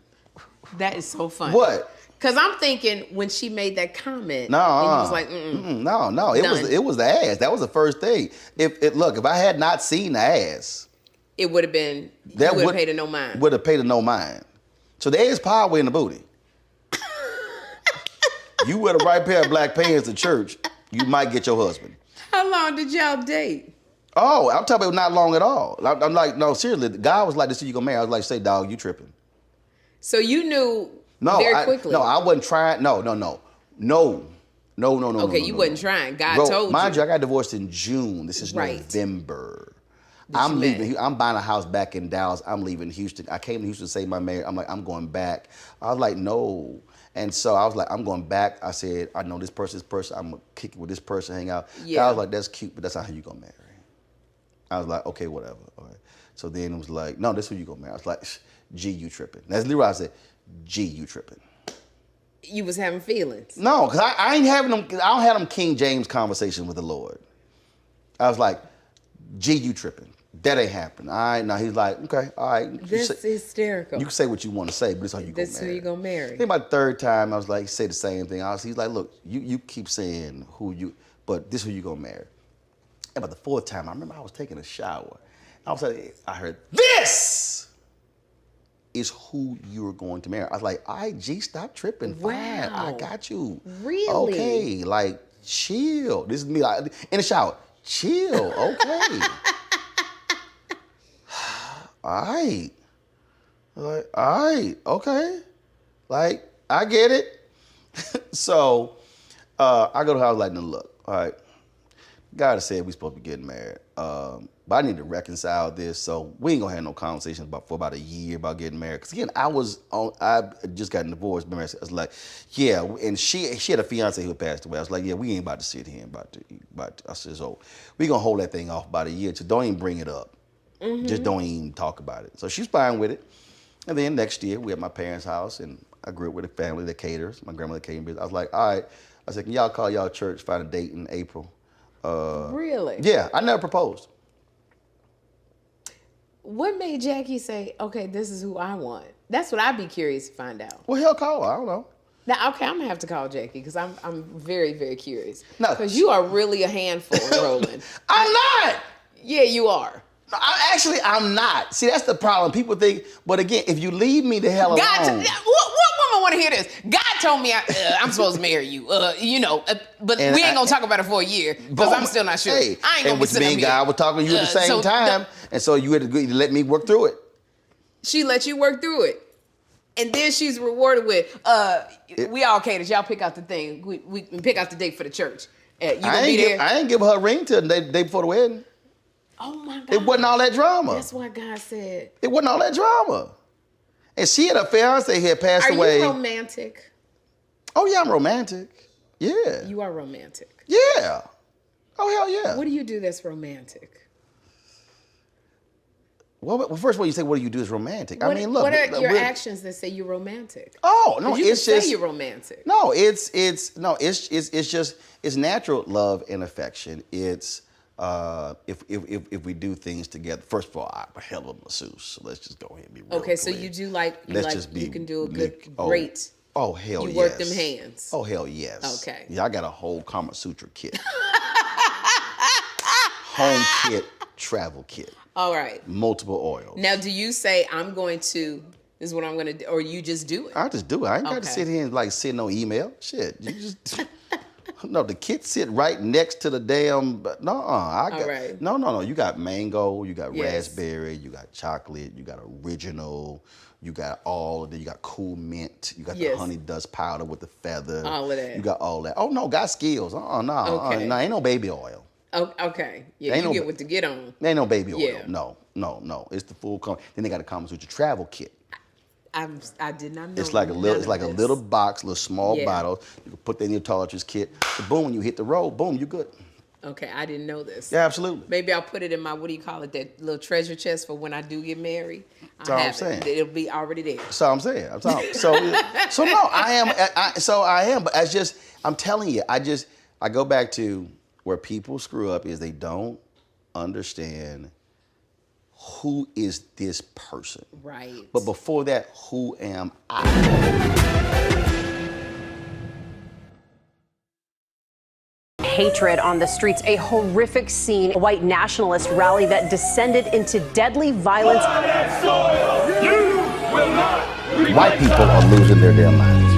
That is so funny. What? Because I'm thinking when she made that comment, No, and you was like, no. Done. It was the ass. That was the first thing. If I had not seen the ass, it would have been, you would have paid her no mind. Would have paid her no mind. So there is power in the booty. You wear the right pair of black pants to church, you might get your husband. How long did y'all date? Oh, I'm talking about not long at all. I'm like, no, seriously. The guy was like, this is you gonna marry. I was like, say, dog, you tripping. So you knew very quickly. No, I wasn't trying. No. Okay, you wasn't trying. God told you. Mind you, I got divorced in June. This is November. I'm leaving. I'm buying a house back in Dallas. I'm leaving Houston. I came to Houston to save my marriage. I'm like, I'm going back. I was like, no. And so I was like, I'm going back. I said, I know this person. I'm going to kick it with this person, hang out. Yeah. I was like, that's cute, but that's not how you going to marry. I was like, okay, whatever. All right. So then it was like, no, this is who you going to marry. I was like, G, you tripping. That's literally what I said, G, you tripping. You was having feelings. No, because I ain't having them, I don't have them King James conversations with the Lord. I was like, G, you tripping. That ain't happening. All right, now he's like, okay, all right. That's hysterical. You can say what you want to say, but this is how you This who you gonna marry. I think about the third time, I was like, say the same thing. He's like, look, you keep saying but this is who you gonna marry. And about the fourth time, I remember I was taking a shower. I was like, I heard, this is who you're going to marry. I was like, all right, G, stop tripping. Fine, I got you. Really? Okay, like, chill. This is me like, in the shower. Chill, okay. All right. Like, all right, okay. Like, I get it. So, I go to her, I was like, no, look, all right. God has said we're supposed to be getting married. But I need to reconcile this. So we ain't gonna have no conversations for about a year about getting married. Cause again, I just got divorced. I was like, yeah, and she had a fiance who passed away. I was like, yeah, we ain't about to sit here I said, so we gonna hold that thing off about a year. So don't even bring it up. Mm-hmm. Just don't even talk about it. So she's fine with it. And then next year we at my parents' house and I grew up with a family that caters. My grandmother catering business. I was like, all right. I said, can y'all call y'all church, find a date in April? Really? Yeah, I never proposed. What made Jackie say, okay, this is who I want? That's what I'd be curious to find out. Well, he'll call her. I don't know. Now, okay, I'm gonna have to call Jackie because I'm very, very curious. No, because you are really a handful, Roland. I'm not. Yeah, you are. No, I'm not. See, that's the problem. People think, but again, if you leave me the hell alone. What woman want to hear this? God told me I'm supposed to marry you. But we ain't gonna talk about it for a year because I'm still not sure. Hey, I ain't gonna be sitting here. God was talking to you at the same time, and so you had to let me work through it. She let you work through it. And then she's rewarded with, we all catered. Y'all pick out the thing. We pick out the date for the church. You gonna be there? I ain't give her a ring till the day before the wedding. Oh my God. It wasn't all that drama. That's why God said. It wasn't all that drama. And she had a fiance here passed away. Are you romantic? Oh yeah, I'm romantic. Yeah. You are romantic. Yeah. Oh hell yeah. What do you do that's romantic? Well, first of all, you say, what do you do that's romantic? What are your actions that say you're romantic? Oh no, it's just say you're romantic. No, it's natural love and affection. It's if we do things together. First of all, I'm a hell of a masseuse. So let's just go ahead and be real. Okay, so you do you can do a great. Oh hell yes. You work them hands. Oh hell yes. Okay. Yeah, I got a whole Kama Sutra kit. Home kit, travel kit. All right. Multiple oils. Now, do you say, this is what I'm going to do, or you just do it? I just do it. I ain't got to sit here and send no email. Shit. You just, no, the kit sit right next to the damn, No. You got mango, you got raspberry, you got chocolate, you got original, you got all of it. You got cool mint, you got the honey dust powder with the feather. All of that. You got all that. Oh, no, got skills. Ain't no baby oil. Oh, okay. Yeah, you get what to get on. There ain't no baby oil. Yeah. No. It's the full. Then they got a Kama Sutra travel kit. I did not know. It's like a little box, little small bottle. You can put that in your toiletries kit. So boom, when you hit the road, boom, you're good. Okay, I didn't know this. Yeah, absolutely. Maybe I'll put it in my, that little treasure chest for when I do get married. That's all I'm saying. It'll be already there. That's all I'm saying. So no, I am. But I'm telling you, I go back to where people screw up is they don't understand who is this person. Right. But before that, who am I? Hatred on the streets, a horrific scene, a white nationalist rally that descended into deadly violence. White people are losing their damn minds.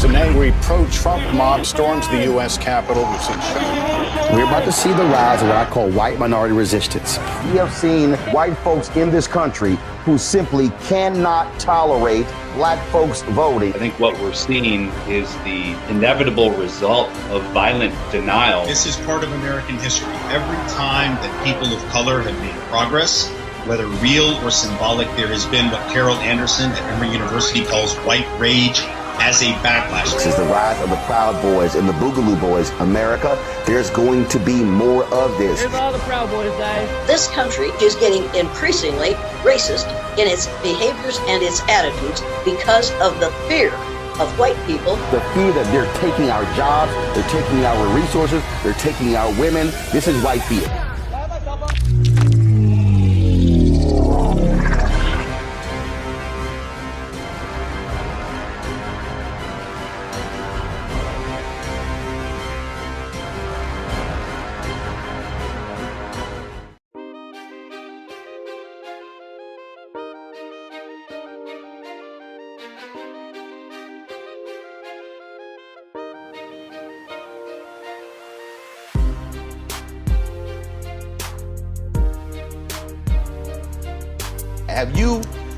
So now pro-Trump mob storms the U.S. Capitol. We've seen shootings. We're about to see the rise of what I call white minority resistance. We have seen white folks in this country who simply cannot tolerate black folks voting. I think what we're seeing is the inevitable result of violent denial. This is part of American history. Every time that people of color have made progress, whether real or symbolic, there has been what Carol Anderson at Emory University calls white rage as a backlash. This is the rise of the Proud Boys and the Boogaloo Boys. America, there's going to be more of this. Here's all the Proud Boys, guys. This country is getting increasingly racist in its behaviors and its attitudes because of the fear of white people. The fear that they're taking our jobs, they're taking our resources, they're taking our women. This is white fear.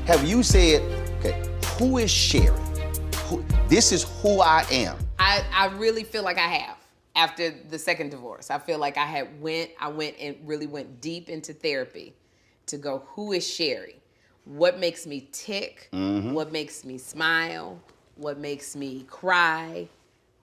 Have you said, okay, who is Sherri? This is who I am. I really feel like I have. After the second divorce, I feel like I went and really went deep into therapy to go, who is Sherri? What makes me tick? Mm-hmm. What makes me smile? What makes me cry?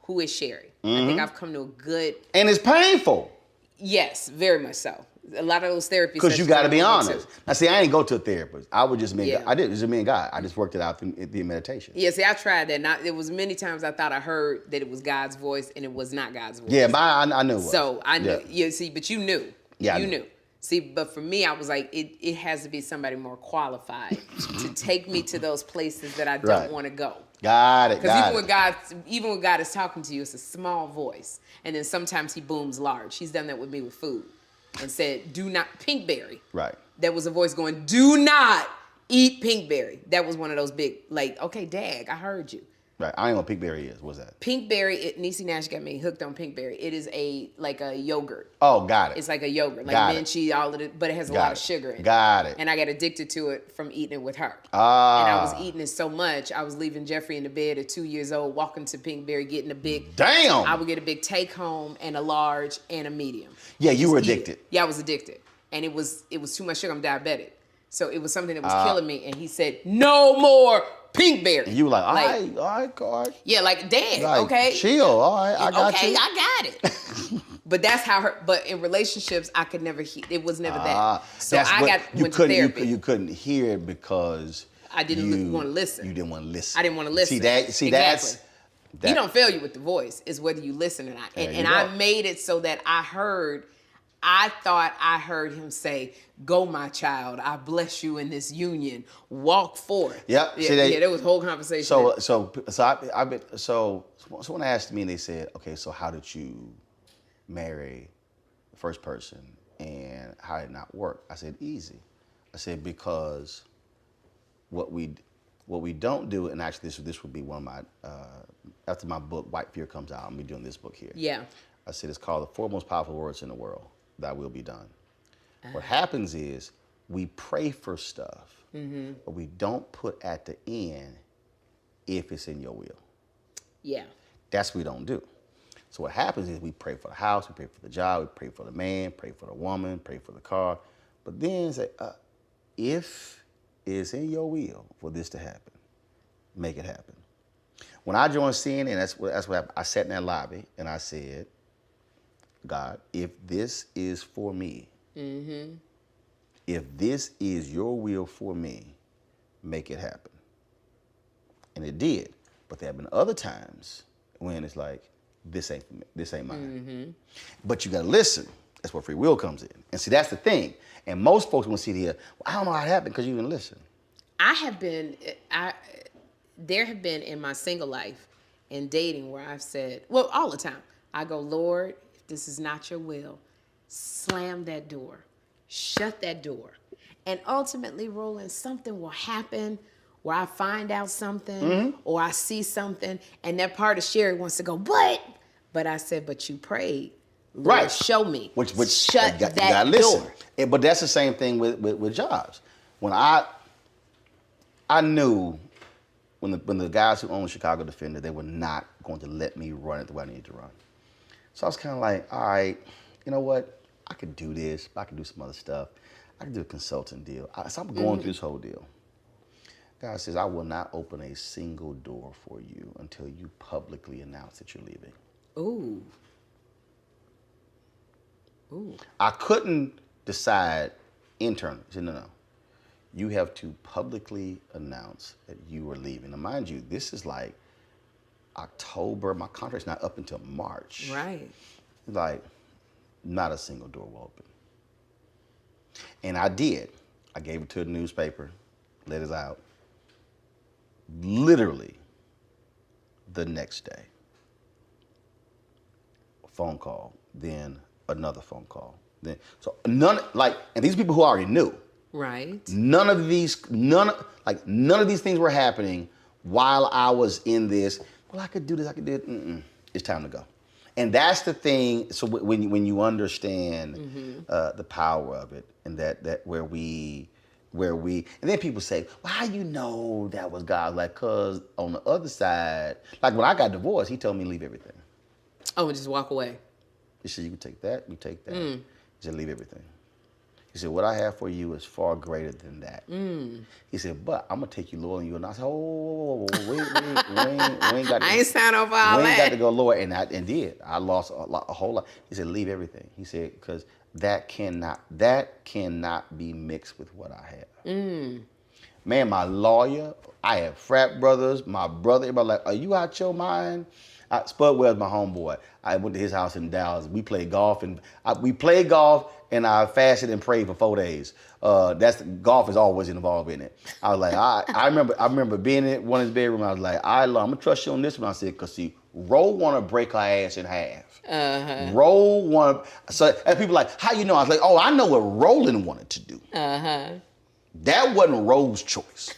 Who is Sherri? Mm-hmm. I think I've come to a good... And it's painful. Yes, very much so. A lot of those therapies... Because you got to be honest. Now, see, I ain't go to a therapist. I would just me. I did. It was just me and God. I just worked it out through meditation. Yeah, see, I tried that. It was many times I thought I heard that it was God's voice, and it was not God's voice. Yeah, I knew it was. So I knew. Yeah, see, but you knew. Yeah, you knew. See, but for me, I was like, it has to be somebody more qualified to take me to those places that I don't want to go. Got it. Because even when God is talking to you, it's a small voice, and then sometimes He booms large. He's done that with me with food, and said, "Do not pinkberry." Right. There was a voice going, "Do not eat pinkberry." That was one of those big, like, okay, Dag, I heard you. Right. I ain't know what pinkberry is. What's that? Pinkberry, Niecy Nash got me hooked on pinkberry. It is like a yogurt. Oh, got it. It's like a yogurt, like minty, all of it, but it has a lot of sugar in it. Got it. And I got addicted to it from eating it with her. Ah. And I was eating it so much, I was leaving Jeffrey in the bed at 2 years old, walking to Pinkberry, getting a big... Damn! I would get a big take home and a large and a medium. Yeah, you were addicted. Yeah, I was addicted. And it was too much sugar. I'm diabetic. So it was something that was killing me. And he said, "No more Pinkberry." And you were like, all right. Yeah, like, Dad, like, okay. Chill, all right, I got you. Okay, I got it. But that's how but in relationships, I could never hear, it was never that. So went to therapy. You couldn't hear it because I didn't want to listen. You didn't want to listen. I didn't want to listen. Exactly. That's... He don't fail you with the voice. It's whether you listen or not. And I made it so that I thought I heard him say, "Go, my child. I bless you in this union. Walk forth." Yep. Yeah, there was a whole conversation. So someone asked me and they said, "Okay, so how did you marry the first person and how did it not work?" I said, "Easy." I said, because what we don't do, and actually this would be one of my after my book White Fear comes out, I'm gonna be doing this book here. Yeah. I said it's called The Four Most Powerful Words in the World. Thy will be done. What happens is we pray for stuff, but we don't put at the end if it's in your will. Yeah. That's what we don't do. So what happens is we pray for the house, we pray for the job, we pray for the man, pray for the woman, pray for the car, but then say, if it's in your will for this to happen, make it happen. When I joined CNN, that's what happened. I sat in that lobby and I said, "God, if this is for me, if this is your will for me, make it happen." And it did. But there have been other times when it's like, this ain't for me, this ain't mine. But you gotta listen. That's where free will comes in. And see, that's the thing. And most folks want to sit here, "Well, I don't know how it happened," because you didn't listen. There have been in my single life and dating where I've said, well, all the time, I go, "Lord, if this is not your will, slam that door, shut that door." And ultimately, Roland, something will happen where I find out something or I see something, and that part of Sherri wants to go, but I said, but you prayed. Lord, right. Show me. Which shut that door. Listen. But that's the same thing with jobs. When I knew when the guys who owned Chicago Defender, they were not going to let me run it the way I needed to run. So I was kind of like, all right, you know what? I could do this, but I could do some other stuff. I could do a consulting deal. So I'm going through this whole deal. God says, I will not open a single door for you until you publicly announce that you're leaving. Ooh. I couldn't decide internally. He said, no. You have to publicly announce that you are leaving. Now, mind you, this is like October. My contract's not up until March. Right. Like, not a single door will open. And I did. I gave it to the newspaper, let it out. Literally the next day. A phone call, then another phone call. Then so none and these people who already knew. Right. None of these things were happening while I was in this. Well, I could do this, I could do it. It's time to go. And that's the thing. So when you understand the power of it, and that where we, and then people say, well, how you know that was God? Like, cause on the other side, like when I got divorced, he told me to leave everything. Oh, and just walk away. He said, you can take that, you take that. He said, leave everything. He said, what I have for you is far greater than that. He said, but I'm gonna take you lower than you. And I said, oh, we ain't got to. I ain't signed off all that. We ain't got to go lower. And I did. I lost a whole lot. He said, leave everything. He said, because that cannot be mixed with what I have. Man, my lawyer, I have frat brothers, my brother, everybody like, are you out your mind? Spud Wells, my homeboy. I went to his house in Dallas. We played golf, and I fasted and prayed for 4 days. Golf is always involved in it. I was like, I remember being in one of his bedroom. I was like, I'm gonna trust you on this one. I said, cause see, Ro wanna break her ass in half. Ro wanna. So and people like, how you know? I was like, oh, I know what Roland wanted to do. That wasn't Ro's choice.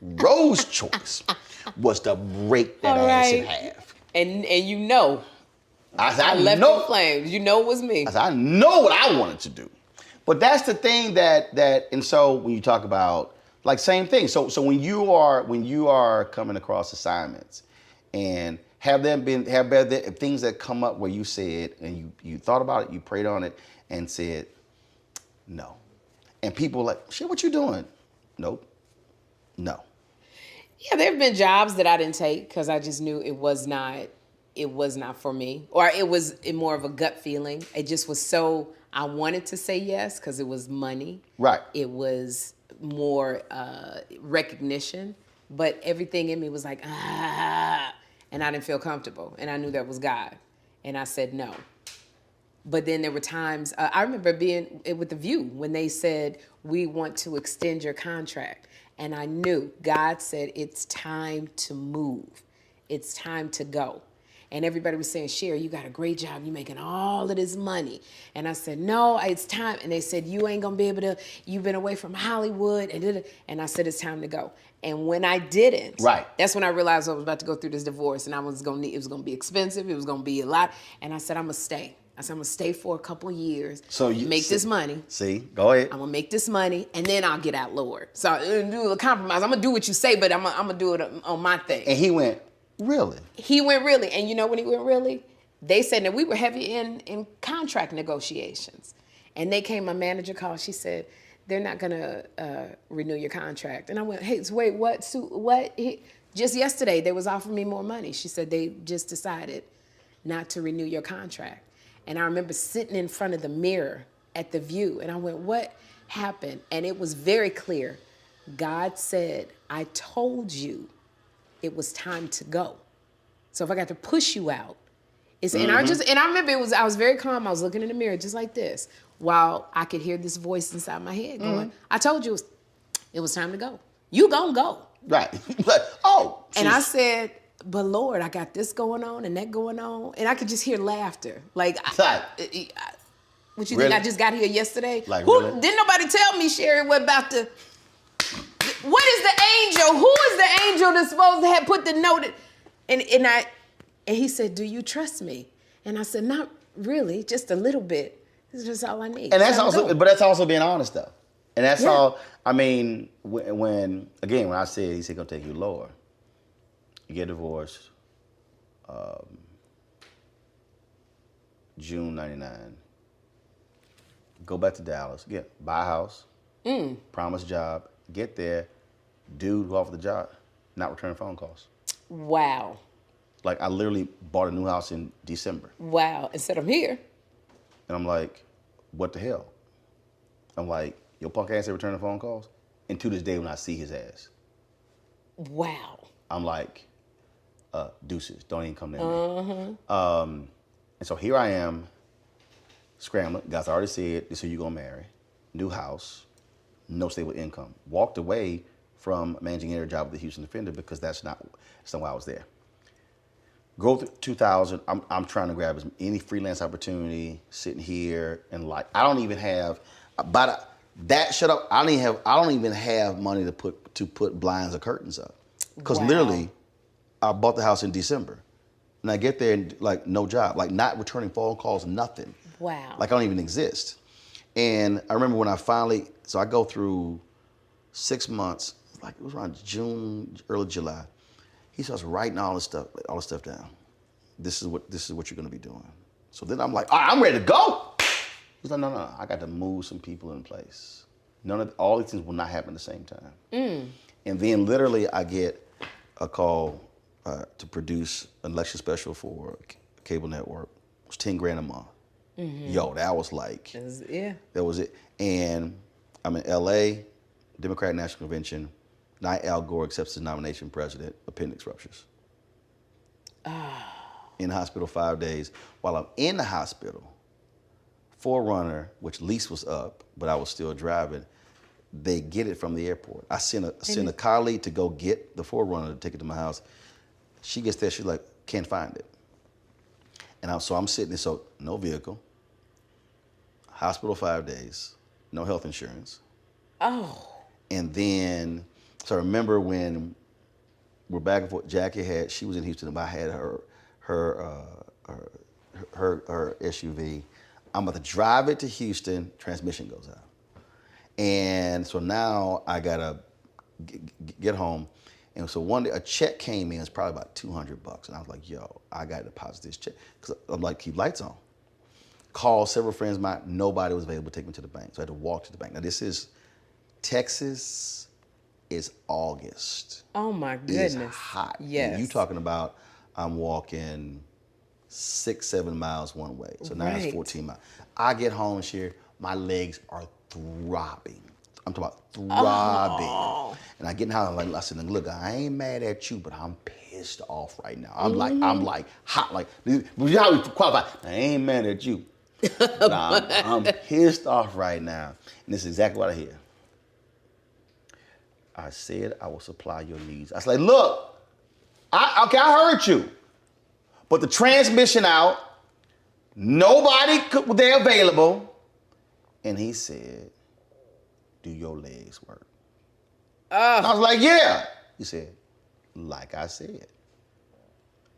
Ro's choice was to break that ass in half. And you know. I left in flames. You know it was me. I know what I wanted to do. But that's the thing and so when you talk about, like, same thing. So when you are coming across assignments, and have there things that come up where you said, and you thought about it, you prayed on it, and said, no. And people were like, shit, what you doing? Nope. No. Yeah, there have been jobs that I didn't take because I just knew it was not for me, or it was more of a gut feeling. It just was so, I wanted to say yes because it was money. Right. It was more recognition, but everything in me was like, and I didn't feel comfortable, and I knew that was God, and I said no. But then there were times, I remember being with The View when they said, we want to extend your contract. And I knew God said, it's time to move. It's time to go. And everybody was saying, Sherri, you got a great job. You're making all of this money. And I said, no, it's time. And they said, you ain't going to be able to, you've been away from Hollywood. And I said, it's time to go. And when I didn't, that's when I realized I was about to go through this divorce, and it was going to be expensive. It was going to be a lot. And I said, I'm going to stay. I said, I'm going to stay for a couple of years, so you make this money. See, go ahead. I'm going to make this money, and then I'll get out, Lord. So I'm do a compromise. I'm going to do what you say, but I'm going to do it on my thing. And he went, really? He went really. And you know when he went really? They said that we were heavy in contract negotiations. And they came, my manager called, she said, they're not going to renew your contract. And I went, hey, so wait, what? Just yesterday, they was offering me more money. She said, they just decided not to renew your contract. And I remember sitting in front of the mirror at The View, and I went, what happened? And it was very clear. God said, I told you it was time to go. So if I got to push you out, and I remember I was very calm. I was looking in the mirror just like this, while I could hear this voice inside my head going, I told you it was time to go. You gonna go. Right. Oh. And I said, but Lord, I got this going on and that going on. And I could just hear laughter. Like, what you think I just got here yesterday? Like, really? Didn't nobody tell me, Sherri, what about the... What is the angel? Who is the angel that's supposed to have put the note in? And he said, do you trust me? And I said, not really, just a little bit. This is just all I need. And that's also being honest though. And that's all, I mean, when I said, he said, gonna take you lower. You get divorced, June 99. Go back to Dallas, buy a house, promise job, get there, dude who offered the job, not returning phone calls. Wow. Like, I literally bought a new house in December. Wow, and said I'm here. And I'm like, what the hell? I'm like, your punk ass ain't returning phone calls? And to this day when I see his ass. Wow. I'm like, deuces, don't even come near me. And so here I am, scrambling. Guys, I already said, this is who you gonna marry. New house, no stable income. Walked away from managing editor job with the Houston Defender because that's not why I was there. Growth 2000, I'm trying to grab any freelance opportunity, sitting here, and like, I don't even have, I don't even have money to put blinds or curtains up. Because literally, I bought the house in December. And I get there and like, no job, like not returning phone calls, nothing. Wow. Like I don't even exist. And I remember when I I go through 6 months, like it was around June, early July. He starts writing all this stuff down. This is what you're gonna be doing. So then I'm like, all right, I'm ready to go. He's like, no, I got to move some people in place. All these things will not happen at the same time. And then literally I get a call to produce an election special for a cable network. It was $10,000 a month. Yo, that was like, that was it. And I'm in LA, Democratic National Convention. Night Al Gore accepts his nomination president, appendix ruptures. In the hospital 5 days. While I'm in the hospital, Forerunner, which lease was up, but I was still driving, they get it from the airport. I sent a colleague to go get the Forerunner to take it to my house. She gets there, she's like, can't find it. And so I'm sitting there, so no vehicle, hospital 5 days, no health insurance. Oh. And then, so I remember when we're back and forth, she was in Houston, but I had her SUV. I'm about to drive it to Houston, transmission goes out. And so now I gotta get home. And so one day a check came in, it's probably about $200. And I was like, yo, I gotta deposit this check. Cause I'm like, keep lights on. Called several friends of mine, nobody was available to take me to the bank. So I had to walk to the bank. Now this is Texas, it's August. Oh my goodness. It's hot. Yes. And you talking about, I'm walking 6-7 miles one way. So now it's 14 miles. I get home, Sherri, my legs are throbbing. I'm talking about throbbing. Oh. And I get in the house, I said, look, I ain't mad at you, but I'm pissed off right now. I'm like hot, like, you know how we qualify. I ain't mad at you. I'm pissed off right now. And this is exactly what I hear. I said I will supply your needs. I was like, look, I heard you. But the transmission out, nobody was there available. And he said, do your legs work? I was like, yeah. He said, like I said,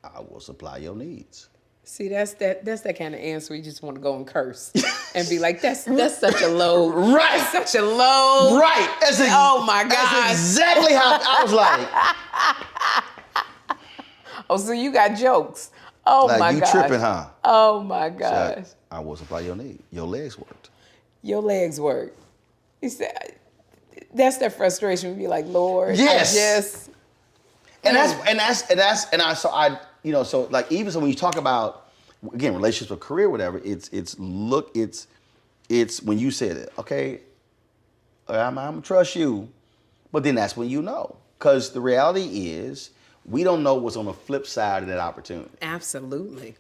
I will supply your needs. See, that's that kind of answer you just want to go and curse and be like, that's such a low. Right. That's such a low. Right. Oh my God. That's exactly how I was like. Oh, so you got jokes. Oh like, my you gosh. tripping, huh? Oh my gosh. So I will supply your need. Your legs worked. Your legs work. He said, that's that frustration. Be like, Lord, yes. I just. So like even so when you talk about again relationships or career, whatever, it's when you said it, okay, I'm gonna trust you, but then that's when you know, because the reality is we don't know what's on the flip side of that opportunity. Absolutely.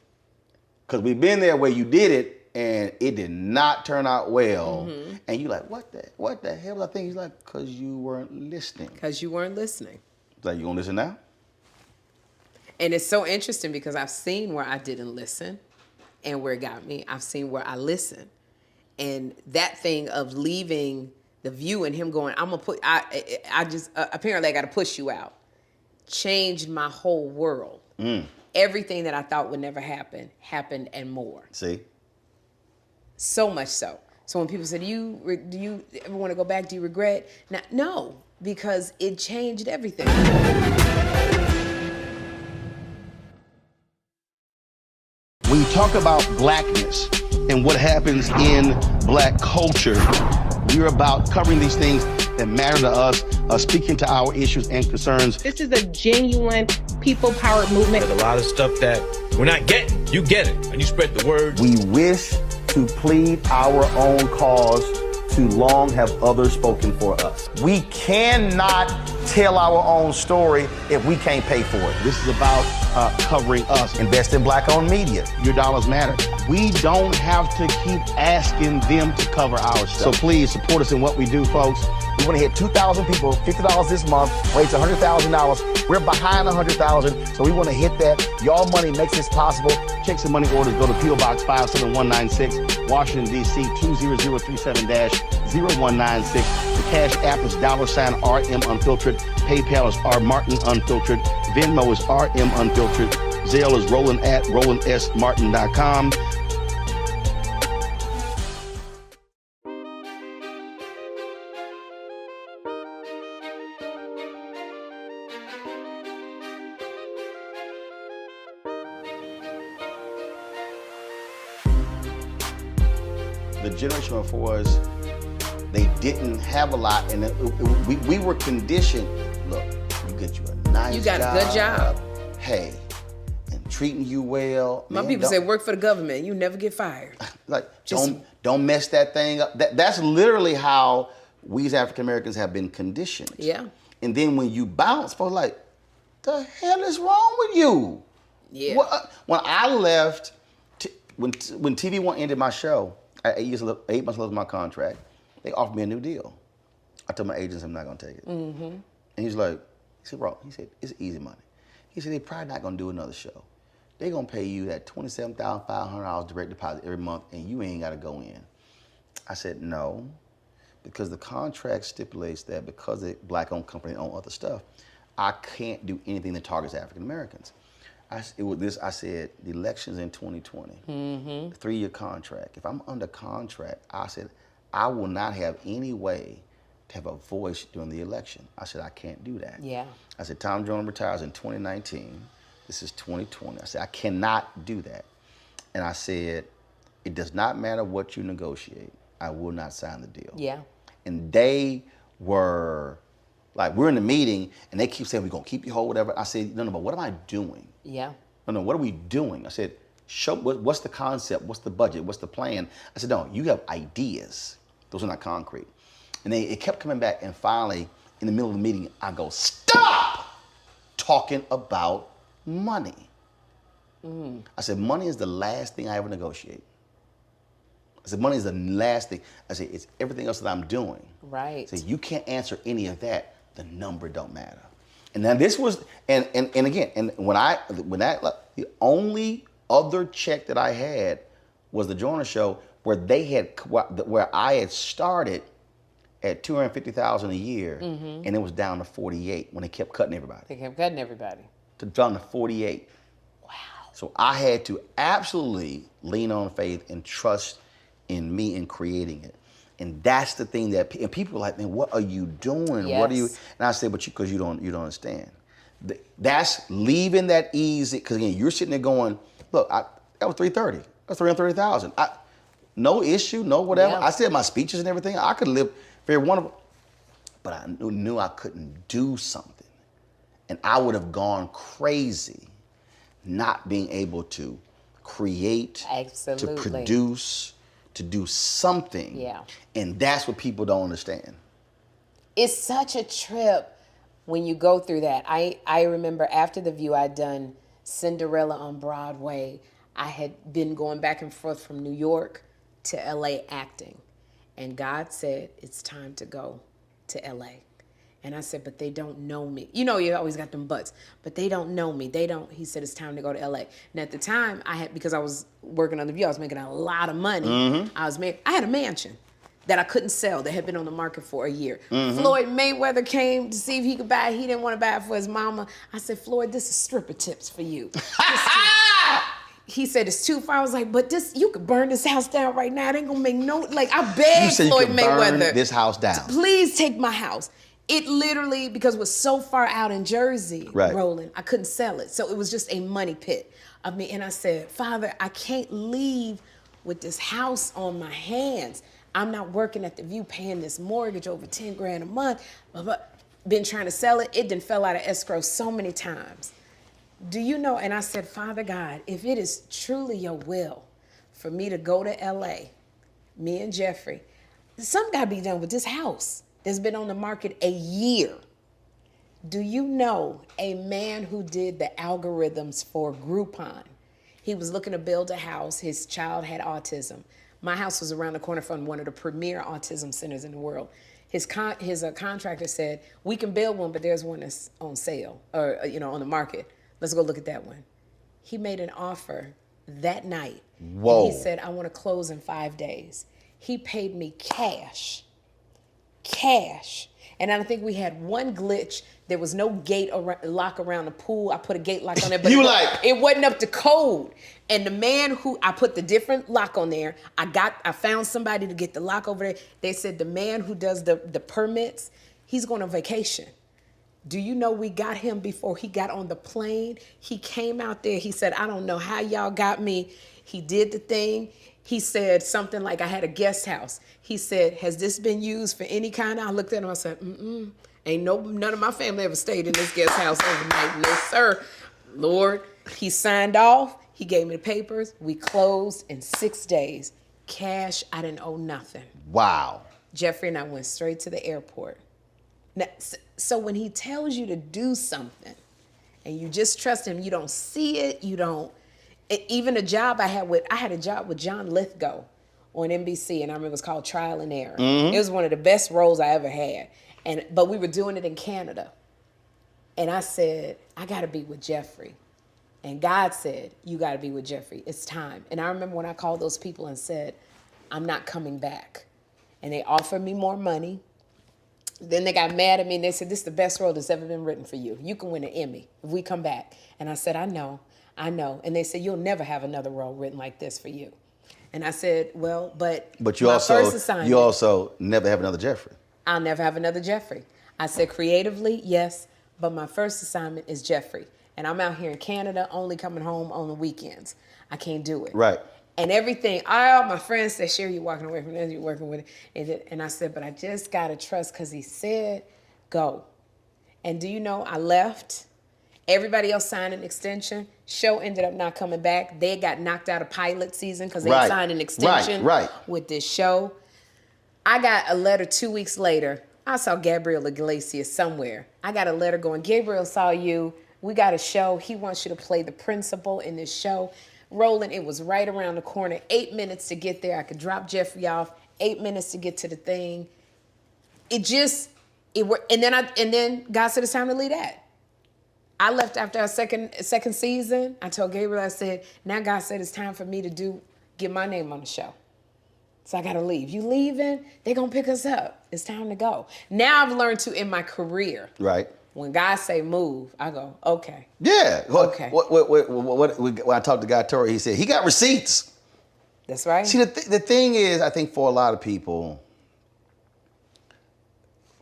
Because we've been there where you did it and it did not turn out well, and you're like, what the hell was I thinking? He's like, because you weren't listening. Because you weren't listening. Like, you gonna listen now? And it's so interesting because I've seen where I didn't listen and where it got me. I've seen where I listened. And that thing of leaving The View and him going, I just, apparently I got to push you out, changed my whole world. Everything that I thought would never happen, happened and more. See? So much so. So when people say, do you ever want to go back? Do you regret? No, because it changed everything. When you talk about blackness and what happens in black culture, we're about covering these things that matter to us, speaking to our issues and concerns. This is a genuine people-powered movement. There's a lot of stuff that we're not getting. You get it, and you spread the word. We wish to plead our own cause. Too long have others spoken for us. We cannot tell our own story if we can't pay for it. This is about covering us. Invest in black-owned media. Your dollars matter. We don't have to keep asking them to cover our stuff. So please support us in what we do, folks. We want to hit 2,000 people, $50 this month, raise $100,000. We're behind 100,000, so we want to hit that. Y'all money makes this possible. Checks and money orders go to P.O. Box 57196, Washington, D.C. 20037-0196. The Cash App is $RM Unfiltered. PayPal is R Martin Unfiltered. Venmo is RM Unfiltered. Zelle is Roland at RolandSMartin.com. The generation before us, they didn't have a lot, and we were conditioned. Look, you get you a nice job. You got a good job. Hey, and treating you well. My people say work for the government. You never get fired. Like, don't mess that thing up. That's literally how we as African Americans have been conditioned. Yeah. And then when you bounce, folks like, the hell is wrong with you? Yeah. When I left, when TV One ended my show, 8 months left of my contract, they offered me a new deal. I told my agents I'm not gonna take it. Mm-hmm. And he's like, he said, bro, it's easy money. He said, they're probably not gonna do another show. They're gonna pay you that $27,500 direct deposit every month and you ain't gotta go in. I said, no, because the contract stipulates that because the black-owned company own other stuff, I can't do anything that targets African Americans. I said, the election's in 2020, 3-year contract. If I'm under contract, I said, I will not have any way to have a voice during the election. I said, I can't do that. Yeah. I said, Tom Jones retires in 2019. This is 2020. I said, I cannot do that. And I said, it does not matter what you negotiate. I will not sign the deal. Yeah. And they were like, we're in the meeting and they keep saying, we're gonna keep you whole, whatever. I said, no, but what am I doing? Yeah. No, what are we doing? I said, what's the concept? What's the budget? What's the plan? I said, no, you have ideas. Those are not concrete. And it kept coming back, and finally, in the middle of the meeting, I go, stop talking about money. I said, money is the last thing I ever negotiate. I said, money is the last thing. I said, it's everything else that I'm doing. Right. I said, you can't answer any of that. The number don't matter. And then this was, and again, and the only other check that I had was the Joyner Show, where I had started at $250,000 a year, and it was down to 48 when they kept cutting everybody. They kept cutting everybody. Down to 48. Wow. So I had to absolutely lean on faith and trust in me in creating it. And that's the thing that, and people are like, man, what are you doing? Yes. What are you? And I said, but because you don't understand. That's leaving that easy, because again, you're sitting there going, look, that was 330. That's 330,000. No issue, no whatever. Yeah. I said my speeches and everything. I could live very wonderful, but I knew I couldn't do something. And I would have gone crazy not being able to create, Absolutely. to produce, to do something. Yeah. And that's what people don't understand. It's such a trip when you go through that. I remember after The View, I'd done Cinderella on Broadway. I had been going back and forth from New York to LA acting. And God said, it's time to go to LA. And I said, but they don't know me. You know, you always got them buts, but they don't know me. He said, it's time to go to LA. And at the time, because I was working on The View, I was making a lot of money. I had a mansion. that I couldn't sell that had been on the market for a year. Mm-hmm. Floyd Mayweather came to see if he could buy it. He didn't want to buy it for his mama. I said, Floyd, this is stripper tips for you. He said, it's too far. I was like, but this, you could burn this house down right now. It ain't gonna make no, like, I begged Floyd Mayweather. Burn this house down. Please take my house. It literally, because it was so far out in Jersey, right. Roland, I couldn't sell it. So it was just a money pit of me. And I said, Father, I can't leave with this house on my hands. I'm not working at the View paying this mortgage over 10 grand a month. Been trying to sell it. It done fell out of escrow so many times. Do you know, and I said, Father God, if it is truly your will for me to go to LA, me and Jeffrey, something gotta be done with this house that's been on the market a year. Do you know a man who did the algorithms for Groupon? He was looking to build a house. His child had autism. My house was around the corner from one of the premier autism centers in the world. His contractor said, we can build one, but there's one that's on sale or on the market. Let's go look at that one. He made an offer that night. Whoa. And he said, I want to close in 5 days. He paid me cash. And I think we had one glitch. There was no gate lock around the pool. I put a gate lock on there, but it wasn't up to code. And the man who, I put the different lock on there, I found somebody to get the lock over there. They said the man who does the permits, he's going on vacation. Do you know we got him before he got on the plane? He came out there. He said, I don't know how y'all got me. He did the thing. He said something like, I had a guest house. He said, has this been used for any kind? I looked at him, I said, ain't none of my family ever stayed in this guest house overnight. No, sir. Lord, he signed off. He gave me the papers. We closed in 6 days. Cash, I didn't owe nothing. Wow. Jeffrey and I went straight to the airport. Now, so when he tells you to do something and you just trust him, you don't see it, even a job I had a job with John Lithgow on NBC, and I remember it was called Trial and Error. Mm-hmm. It was one of the best roles I ever had. But we were doing it in Canada. And I said, I gotta be with Jeffrey. And God said, you gotta be with Jeffrey. It's time. And I remember when I called those people and said, I'm not coming back. And they offered me more money. Then they got mad at me and they said, this is the best role that's ever been written for you. You can win an Emmy if we come back. And I said, I know. And they said, you'll never have another role written like this for you. And I said, well, but you first assignment, you also never have another Jeffrey. I'll never have another Jeffrey. I said, creatively, yes, but my first assignment is Jeffrey. And I'm out here in Canada, only coming home on the weekends. I can't do it. Right. And everything, all my friends said, Sherri, you're walking away from this, you're working with it. And I said, but I just got to trust because he said, go. And do you know, I left. Everybody else signed an extension. Show ended up not coming back. They got knocked out of pilot season because they signed an extension with this show. I got a letter 2 weeks later. I saw Gabriel Iglesias somewhere. I got a letter going, Gabriel saw you. We got a show. He wants you to play the principal in this show. Roland, it was right around the corner. 8 minutes to get there. I could drop Jeffrey off. 8 minutes to get to the thing. And then God said it's time to leave that. I left after our second season. I told Gabriel, I said, now God said it's time for me to get my name on the show. So I gotta leave. You leaving? They're gonna pick us up. It's time to go. Now I've learned to, in my career, right? When God say move, I go, okay. Yeah. Okay. When I talked to Guy Torrey, he said he got receipts. That's right. See, the thing is, I think for a lot of people,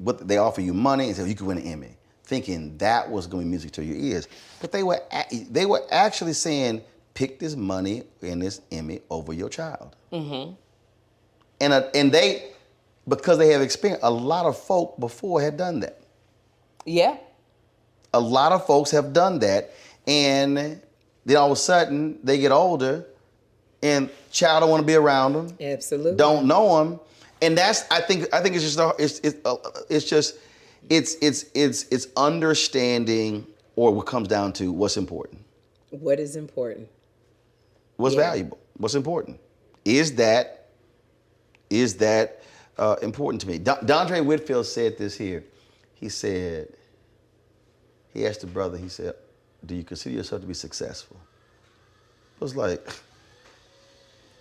they offer you money and say you can win an Emmy, thinking that was going to be music to your ears. But they were actually saying, pick this money and this Emmy over your child. Mm-hmm. And they, because they have experience, a lot of folk before had done that. Yeah. A lot of folks have done that, and then all of a sudden they get older, and child don't want to be around them. Absolutely. Don't know them, and that's I think it's understanding, or what comes down to what's important. What is important? What's valuable? What's important? Is that important to me? Dondre Whitfield said this here. He asked the brother, he said, do you consider yourself to be successful? It was like,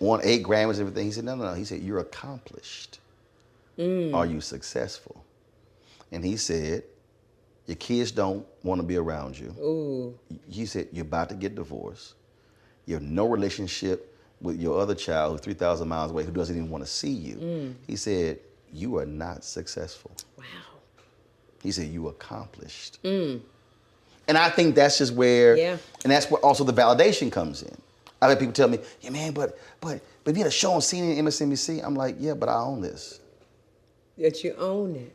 won 8 Grammys and everything. He said, no. He said, you're accomplished. Are you successful? And he said, your kids don't want to be around you. Ooh. He said, you're about to get divorced. You have no relationship with your other child who's 3,000 miles away who doesn't even want to see you. He said, you are not successful. Wow. He said, you accomplished. And I think that's just where, and that's where also the validation comes in. I've had people tell me, yeah, man, but you had a show on CNN and MSNBC. I'm like, yeah, but I own this. That you own it.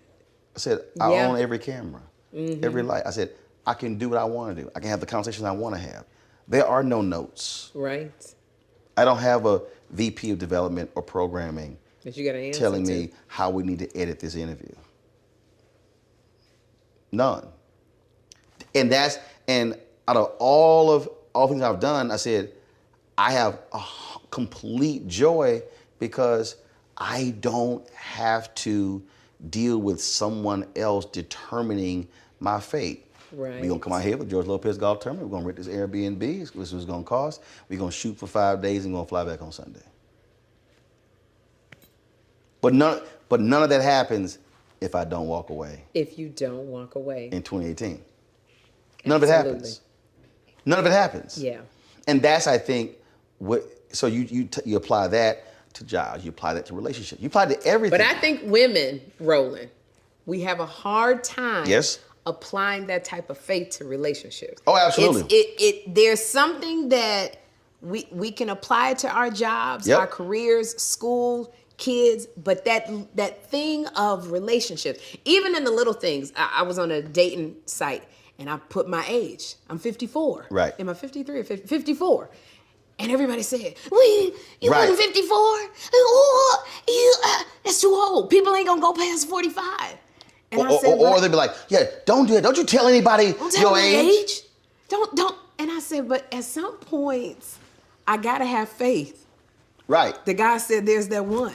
I said, I own every camera, every light. I said, I can do what I want to do. I can have the conversations I want to have. There are no notes. Right. I don't have a VP of development or programming that you gotta answer telling to. me how we need to edit this interview. None. And out of all things I've done, I said, I have a complete joy because I don't have to deal with someone else determining my fate. Right. We're gonna come out here with George Lopez Golf Tournament. We're gonna rent this Airbnb. This is what it's gonna cost. We're gonna shoot for 5 days and we're gonna fly back on Sunday. But none of that happens if I don't walk away. If you don't walk away. In 2018. None of it happens. None of it happens. Yeah. And that's, I think, so you apply that to jobs, you apply that to relationships, you apply it to everything. But I think women, Roland, we have a hard time applying that type of faith to relationships. Oh, absolutely. There's something that we can apply to our jobs, our careers, school, kids, but that thing of relationships, even in the little things. I was on a dating site and I put my age. I'm 54. Right. Am I 53 or 54? And everybody said, well, you wasn't 54? Oh, that's too old. People ain't gonna go past 45. And I said, or they'd be like, yeah, don't do it. Don't you tell anybody your age. Don't. And I said, but at some points, I gotta have faith. Right. The guy said, there's that one.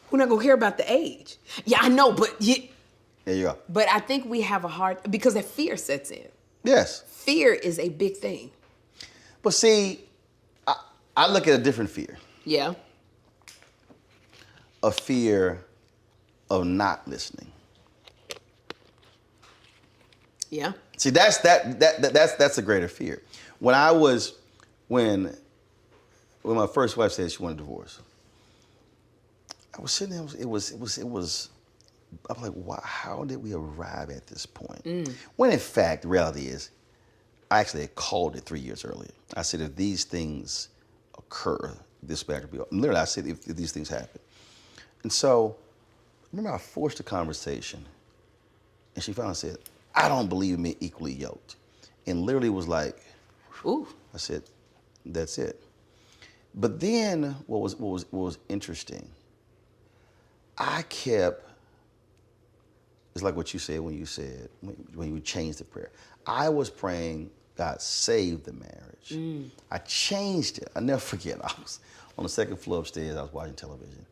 We're not gonna care about the age. Yeah, I know, but there you go. But I think we have a hard, because that fear sets in. Yes. Fear is a big thing. But see, I look at a different fear. Yeah. A fear of not listening. Yeah. See, that's a greater fear. When my first wife said she wanted a divorce, I was sitting there. It was. I'm like, wow, how did we arrive at this point? When in fact, the reality is, I actually had called it 3 years earlier. I said, if these things occur, this way I could be. Literally, I said, if these things happen. And so, remember, I forced a conversation, and she finally said, I don't believe in being equally yoked. And literally was like, ooh. I said, that's it. But then, what was interesting, I kept, it's like what you said when you changed the prayer. I was praying, God, save the marriage. I changed it. I never forget. I was on the second floor upstairs. I was watching television.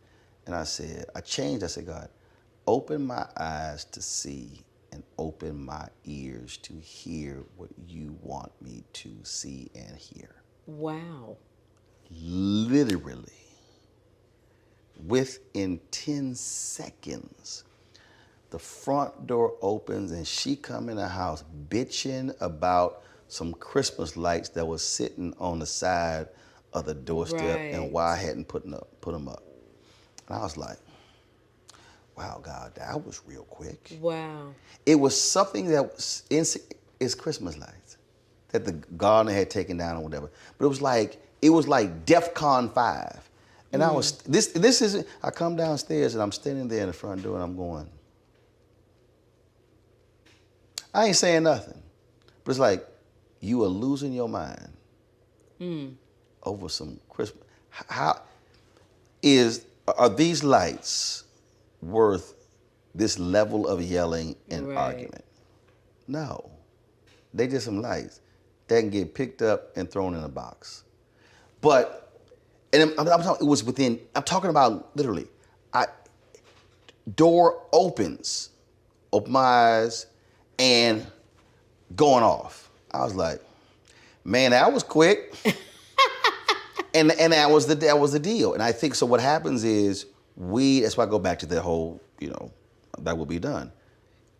And I said, God, open my eyes to see and open my ears to hear what you want me to see and hear. Wow. Literally, within 10 seconds, the front door opens and she come in the house bitching about some Christmas lights that was sitting on the side of the doorstep and why I hadn't put them up. And I was like, wow, God, that was real quick. Wow. It was something that was it's Christmas lights that the gardener had taken down or whatever. But it was like DEFCON 5. And I was, this isn't, I come downstairs and I'm standing there in the front door and I'm going, I ain't saying nothing. But it's like, you are losing your mind over some Christmas. Are these lights worth this level of yelling and argument? No. They just some lights that can get picked up and thrown in a box. But, and I'm talking, it was within, I'm talking about literally, door opens, open my eyes, and going off. I was like, man, that was quick. and that was the deal. And I think, so what happens is, that's why I go back to the whole, that will be done.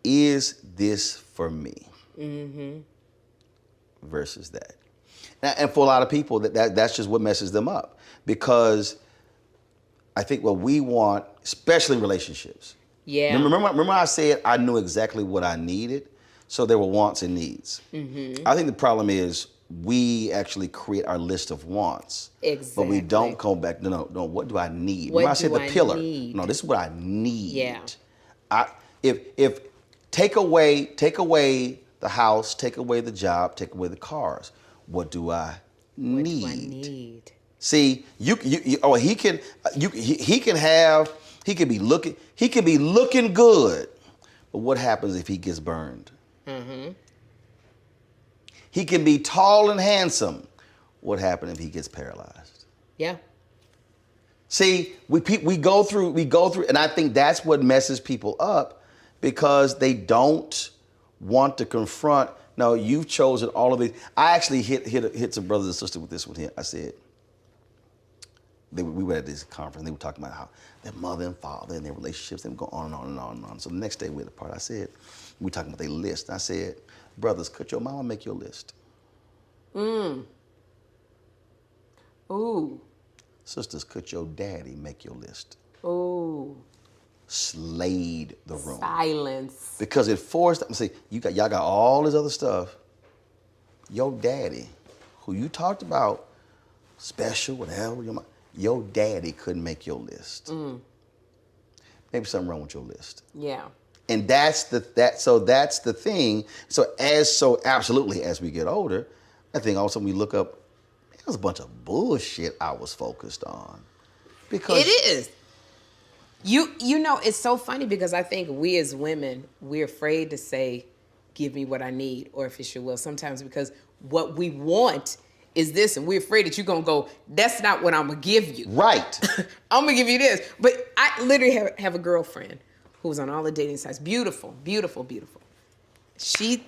Is this for me? Mm-hmm. Versus that. And for a lot of people, that's just what messes them up. Because I think what we want, especially in relationships. Yeah. Remember I said I knew exactly what I needed? So there were wants and needs. Mm-hmm. I think the problem is we actually create our list of wants. Exactly. But we don't go back, no, what do I need? What Remember I said do the I pillar. need? No, this is what I need. Yeah. If take away the house, take away the job, take away the cars, what do I need? What do I need? See, he can be looking good, but what happens if he gets burned? Mm-hmm. He can be tall and handsome. What happens if he gets paralyzed? Yeah. See, we go through, and I think that's what messes people up because they don't want to confront. No, you've chosen all of these. I actually hit some brothers and sisters with this one here. I said, we were at this conference, and they were talking about how their mother and father and their relationships, they would go on and on and on and on. So the next day we had a part, we were talking about their list. I said, brothers, could your mama make your list? Ooh. Sisters, could your daddy make your list? Ooh. Slayed the room. Silence. Because it forced them to say, y'all got all this other stuff. Your daddy, who you talked about, special, whatever, your daddy couldn't make your list. Maybe something wrong with your list. Yeah. And that's the thing. So absolutely as we get older, I think also we look up, it was a bunch of bullshit I was focused on. Because it is. You know, it's so funny because I think we as women, we're afraid to say, give me what I need, or if it's your will, sometimes because what we want is this, and we're afraid that you're gonna go, that's not what I'm gonna give you. Right. I'm gonna give you this. But I literally have a girlfriend who was on all the dating sites. Beautiful, beautiful, beautiful. She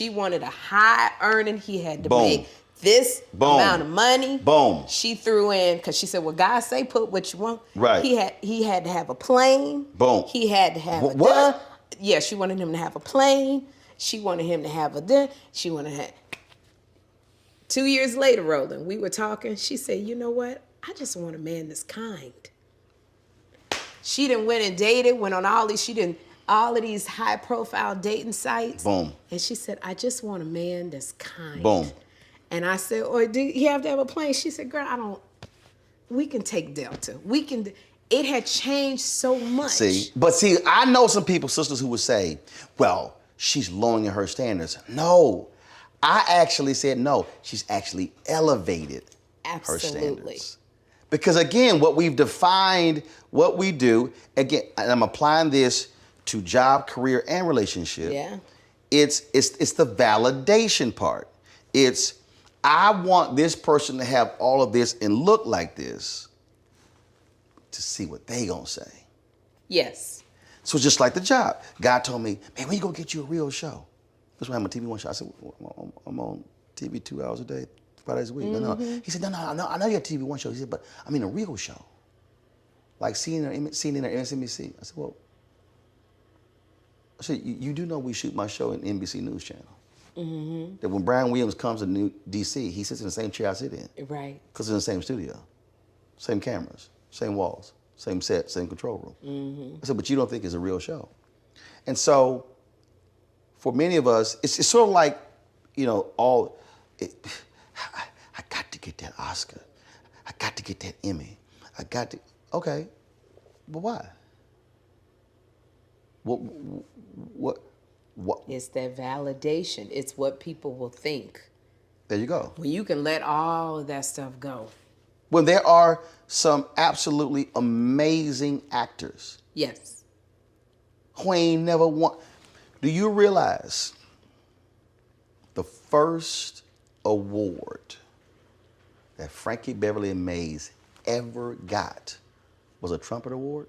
wanted a high earning, he had to make this amount of money. Boom. She threw in, because she said, well, God say put what you want. Right. He had to have a plane. Boom. He had to have what? Yeah, she wanted him to have a plane. She wanted him to have she wanted to have. 2 years later, Roland, we were talking. She said, you know what? I just want a man that's kind. She done went and dated, went on all of these high profile dating sites. Boom. And she said, I just want a man that's kind. Boom. And I said, or do you have to have a plane? She said, girl, we can take Delta. It had changed so much. But I know some people, sisters, who would say, well, she's lowering her standards. No, I actually said no. She's actually elevated her standards. Because again, what we've defined, what we do, again, and I'm applying this to job, career, and relationship. Yeah. It's the validation part. It's, I want this person to have all of this and look like this to see what they gonna say. Yes. So just like the job. God told me, man, when you gonna get you a real show? That's why I'm on TV one show. I said, well, I'm on TV 2 hours a day, 5 days a week. No. He said, no, I know you're a TV one show. He said, but I mean a real show. Like CNN or MSNBC. I said, well, you do know we shoot my show in NBC News Channel. Mm-hmm. That when Brian Williams comes to DC, he sits in the same chair I sit in. Right. Because it's in the same studio. Same cameras, same walls, same set, same control room. Mm-hmm. I said, but you don't think it's a real show. And so, for many of us, it's sort of like, I got to get that Oscar. I got to get that Emmy. Okay, but why? What? It's that validation. It's what people will think. There you go. When you can let all of that stuff go. When there are some absolutely amazing actors. Yes. Who ain't never won. Do you realize the first award that Frankie Beverly Mays ever got was a Trumpet Award?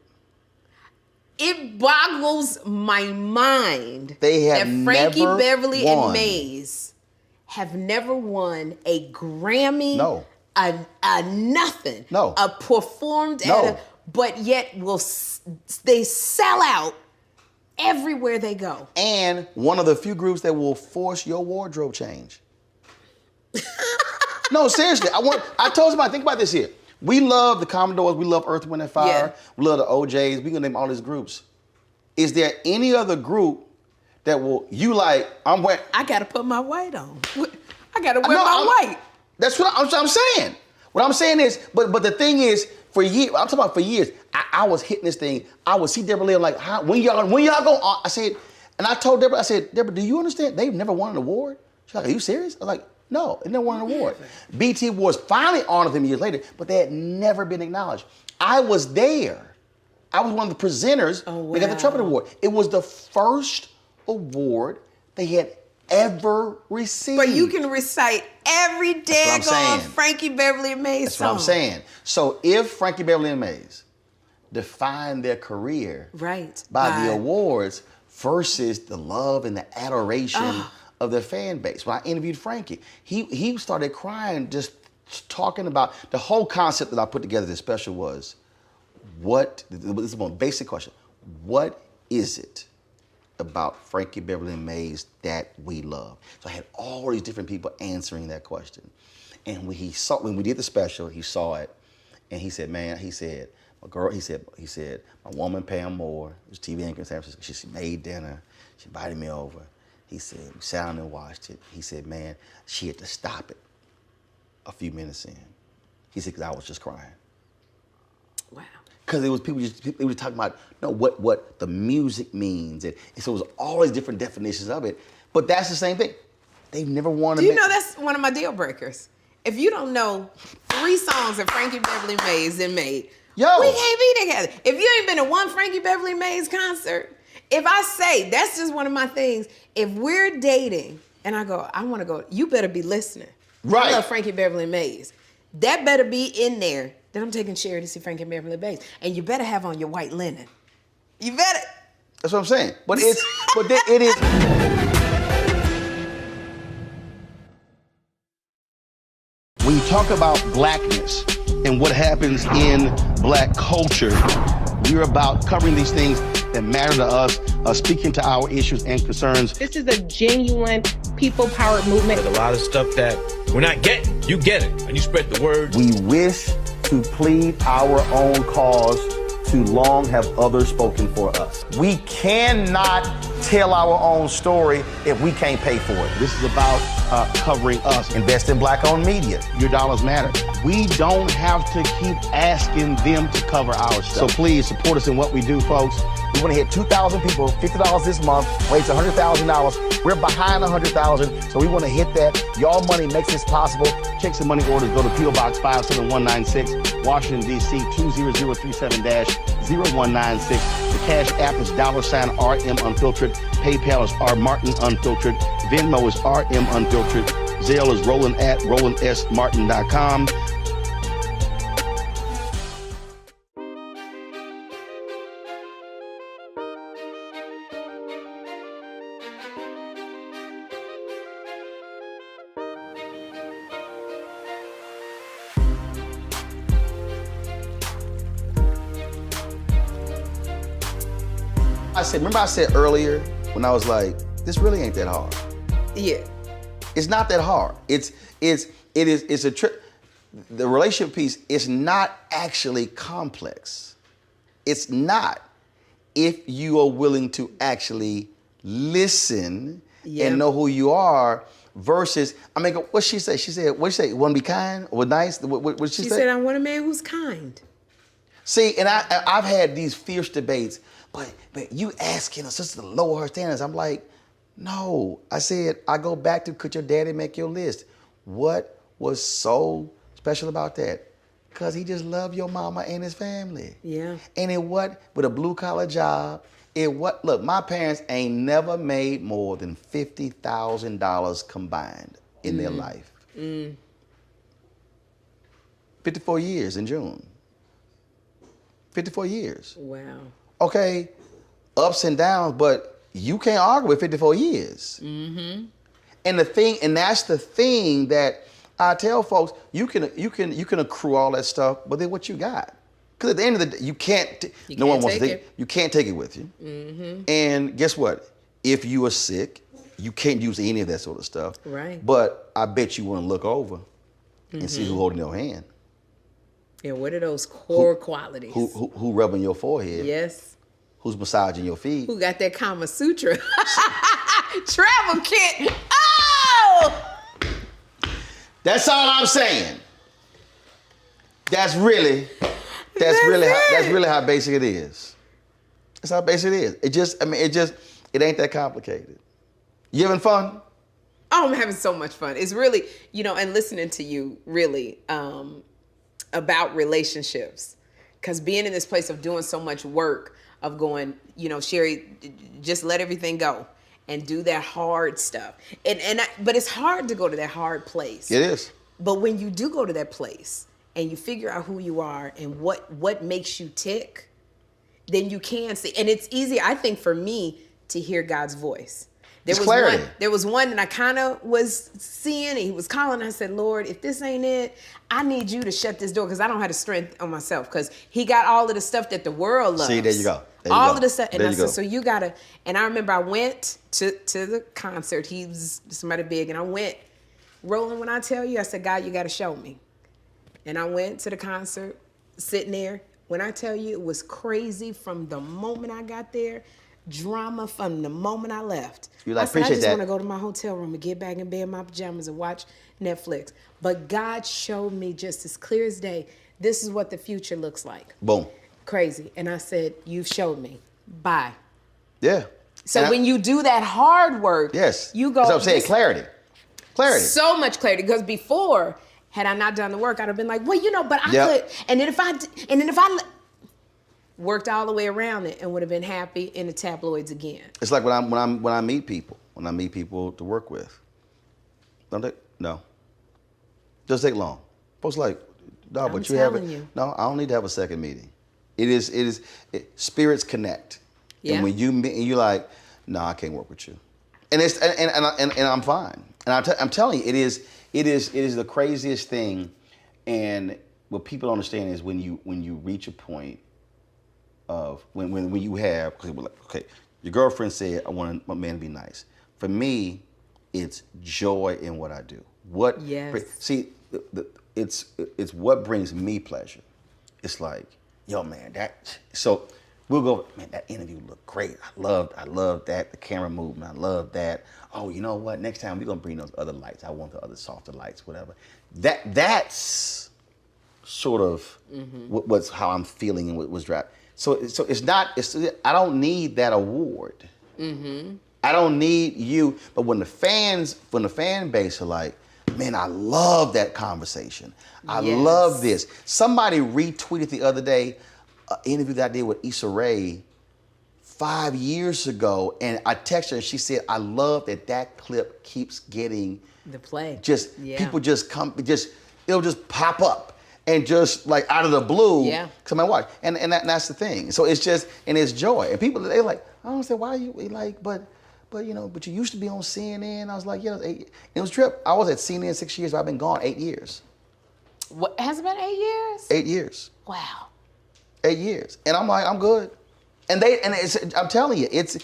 It boggles my mind that Frankie Beverly and Mays have never won a Grammy. No. A nothing. No. A performed at a but yet they sell out everywhere they go. And one of the few groups that will force your wardrobe change. No, seriously. I told somebody, think about this here. We love the Commodores, we love Earth, Wind and Fire, we love the OJs, we can name all these groups. Is there any other group that will, I gotta put my white on. I gotta wear my white. That's what I'm saying. What I'm saying is, but the thing is, for years, I'm talking about for years, I was hitting this thing. I would see Deborah Lee, I'm like, when y'all go on? I said, and I told Deborah, Deborah, do you understand? They've never won an award. She's like, are you serious? I was like, no, they never won an award. BT Awards finally honored them years later, but they had never been acknowledged. I was there. I was one of the presenters. Oh, wow. They got the Trumpet Award. It was the first award they had ever received. But you can recite every daggone Frankie Beverly Maze That's song. what I'm saying. So if Frankie Beverly and Maze defined their career by the awards versus the love and the adoration of their fan base. When I interviewed Frankie, he started crying just talking about the whole concept that I put together this special was, this is a basic question, what is it about Frankie Beverly and Maze that we love? So I had all these different people answering that question. And when we did the special, he saw it, and he said, man, my girl, he said, my woman Pam Moore, who's TV anchor in San Francisco, she made dinner, she invited me over. He said, we sat down and watched it. He said, man, she had to stop it a few minutes in. He said, because I was just crying. Wow. Because it was they were talking about what the music means. And so it was all these different definitions of it. But that's the same thing. They've never won a Do you know that's one of my deal breakers? If you don't know 3 songs that Frankie Beverly Maze then made, we can't be together. If you ain't been to one Frankie Beverly Maze concert, if I say, that's just one of my things, if we're dating and I go, I want to go, you better be listening. Right. I love Frankie Beverly Maze. That better be in there that I'm taking Sherri to see Frankie Beverly Maze. And you better have on your white linen. You better. That's what I'm saying. But it is. When you talk about blackness and what happens in black culture, we're about covering these things that matter to us, speaking to our issues and concerns. This is a genuine people-powered movement. There's a lot of stuff that we're not getting. You get it, and you spread the word. We wish to plead our own cause. Too long have others spoken for us. We cannot tell our own story if we can't pay for it. This is about covering us. Invest in black-owned media. Your dollars matter. We don't have to keep asking them to cover our stuff. So please support us in what we do, folks. We want to hit 2,000 people, $50 this month, raise $100,000. We're behind 100,000, so we want to hit that. Y'all money makes this possible. Check some money orders. Go to P.O. Box 57196, Washington, D.C. 20037-0196. The Cash App is $RM Unfiltered. PayPal is R Martin Unfiltered. Venmo is RM Unfiltered. Zelle is Roland at RolandSMartin.com. Remember I said earlier when I was like, this really ain't that hard. Yeah. It's not that hard. It's a trip. The relationship piece is not actually complex. It's not if you are willing to actually listen and know who you are versus, what she say? She said, what she say? Want to be kind or nice? What she say? She said, I want a man who's kind. See, and I've had these fierce debates, but you asking a sister to lower her standards. I'm like, no. I said, I go back to could your daddy make your list? What was so special about that? Because he just loved your mama and his family. Yeah. And with a blue collar job, look, my parents ain't never made more than $50,000 combined in their life. 54 years in June. 54 years. Wow. Okay, ups and downs, but you can't argue with 54 years. Mm-hmm. And that's the thing that I tell folks, you can accrue all that stuff, but then what you got? Because at the end of the day, you can't. No one wants to take it. You can't take it with you. Mm-hmm. And guess what? If you are sick, you can't use any of that sort of stuff. Right. But I bet you want to look over and see who's holding your hand. Yeah, what are those core qualities? Who rubbing your forehead? Yes. Who's massaging your feet? Who got that Kama Sutra travel kit? Oh! That's all I'm saying. That's really how basic it is. That's how basic it is. It ain't that complicated. You having fun? Oh, I'm having so much fun. It's really, and listening to you really about relationships. Because being in this place of doing so much work, of going, Sherri, just let everything go and do that hard stuff. But it's hard to go to that hard place. It is. But when you do go to that place and you figure out who you are and what makes you tick, then you can see. And it's easy, I think, for me to hear God's voice. There was one that I kind of was seeing, and he was calling. I said, Lord, if this ain't it, I need you to shut this door because I don't have the strength on myself, because he got all of the stuff that the world loves. See, there you go. All of the stuff. And I said, so you got to, and I remember I went to the concert. He was somebody big, and I went, Roland, when I tell you, I said, God, you got to show me. And I went to the concert, sitting there. When I tell you, it was crazy from the moment I got there. Drama from the moment I left. You like, I said, appreciate I just that. want to go to my hotel room and get back in bed in my pajamas and watch Netflix. But God showed me just as clear as day, this is what the future looks like. Boom. Crazy. And I said, you've showed me. Bye. Yeah. So when you do that hard work, yes, you go. That's what I'm saying, clarity. So much clarity. Because before, had I not done the work, I'd have been like, well, but I could. And then if I worked all the way around it and would have been happy in the tabloids again. It's like when I meet people to work with. No. Doesn't take long. Folks like, no, but you have it. No, I don't need to have a second meeting. Spirits connect. Yeah. And when you meet, you're like, no, I can't work with you. And I'm fine. And I'm telling you, it is the craziest thing. And what people don't understand is when you reach a point of when you have, okay, your girlfriend said, I want my man to be nice. For me, it's joy in what I do. See, it's what brings me pleasure. It's like, yo, man, so we'll go, man, that interview looked great. I love that, the camera movement, I love that. Oh, you know what? Next time we're gonna bring those other lights. I want the other softer lights, whatever. That's sort of what's how I'm feeling and what was driving. So I don't need that award. Mm-hmm. I don't need you. But when the fan base are like, man, I love that conversation. I love this. Somebody retweeted the other day an interview that I did with Issa Rae 5 years ago, and I texted her and she said, I love that clip keeps getting the play. People it'll just pop up. And just like out of the blue, come and watch. And that's the thing. So it's just, and it's joy. And people, they're like, I don't say, why are you like, but you used to be on CNN. I was like, yeah, it was a trip. I was at CNN 6 years, but I've been gone 8 years. What, has it been 8 years? 8 years. Wow. 8 years. And I'm like, I'm good. And I'm telling you, it's.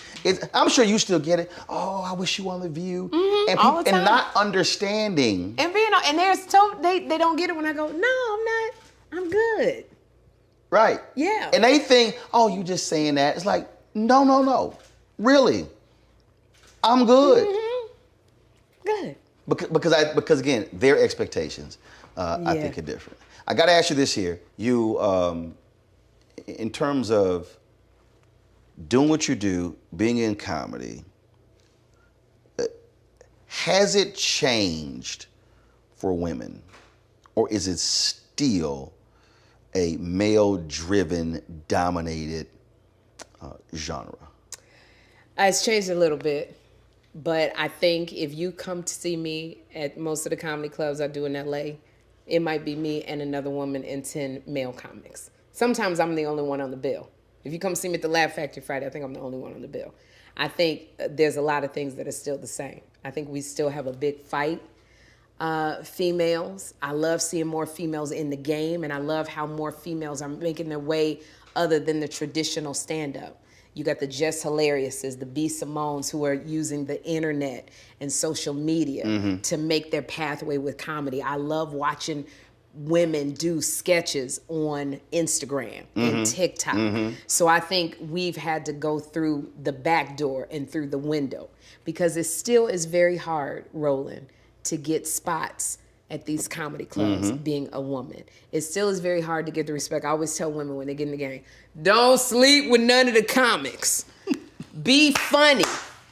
I'm sure you still get it. Oh, I wish you were on The View. Mm-hmm, all the time. And not understanding. And they don't get it when I go, no, I'm not. I'm good. Right. Yeah. And they think, oh, you just saying that. It's like, no. Really. I'm good. Mm-hmm. Good. Because again, their expectations, I think, are different. I got to ask you this here. You, in terms of doing what you do, being in comedy, has it changed for women, or is it still a male-driven, dominated genre? It's changed a little bit, but I think if you come to see me at most of the comedy clubs I do in LA, it might be me and another woman and 10 male comics. Sometimes I'm the only one on the bill. If you come see me at the Laugh Factory Friday, I think I'm the only one on the bill. I think there's a lot of things that are still the same. I think we still have a big fight females. I love seeing more females in the game, and I love how more females are making their way other than the traditional stand-up. You got the Jess Hilariouses, the B. Simones, who are using the internet and social media to make their pathway with comedy. I love watching women do sketches on Instagram and TikTok. So I think we've had to go through the back door and through the window, because it still is very hard, Roland, to get spots at these comedy clubs being a woman. It still is very hard to get the respect. I always tell women when they get in the game, don't sleep with none of the comics. Be funny.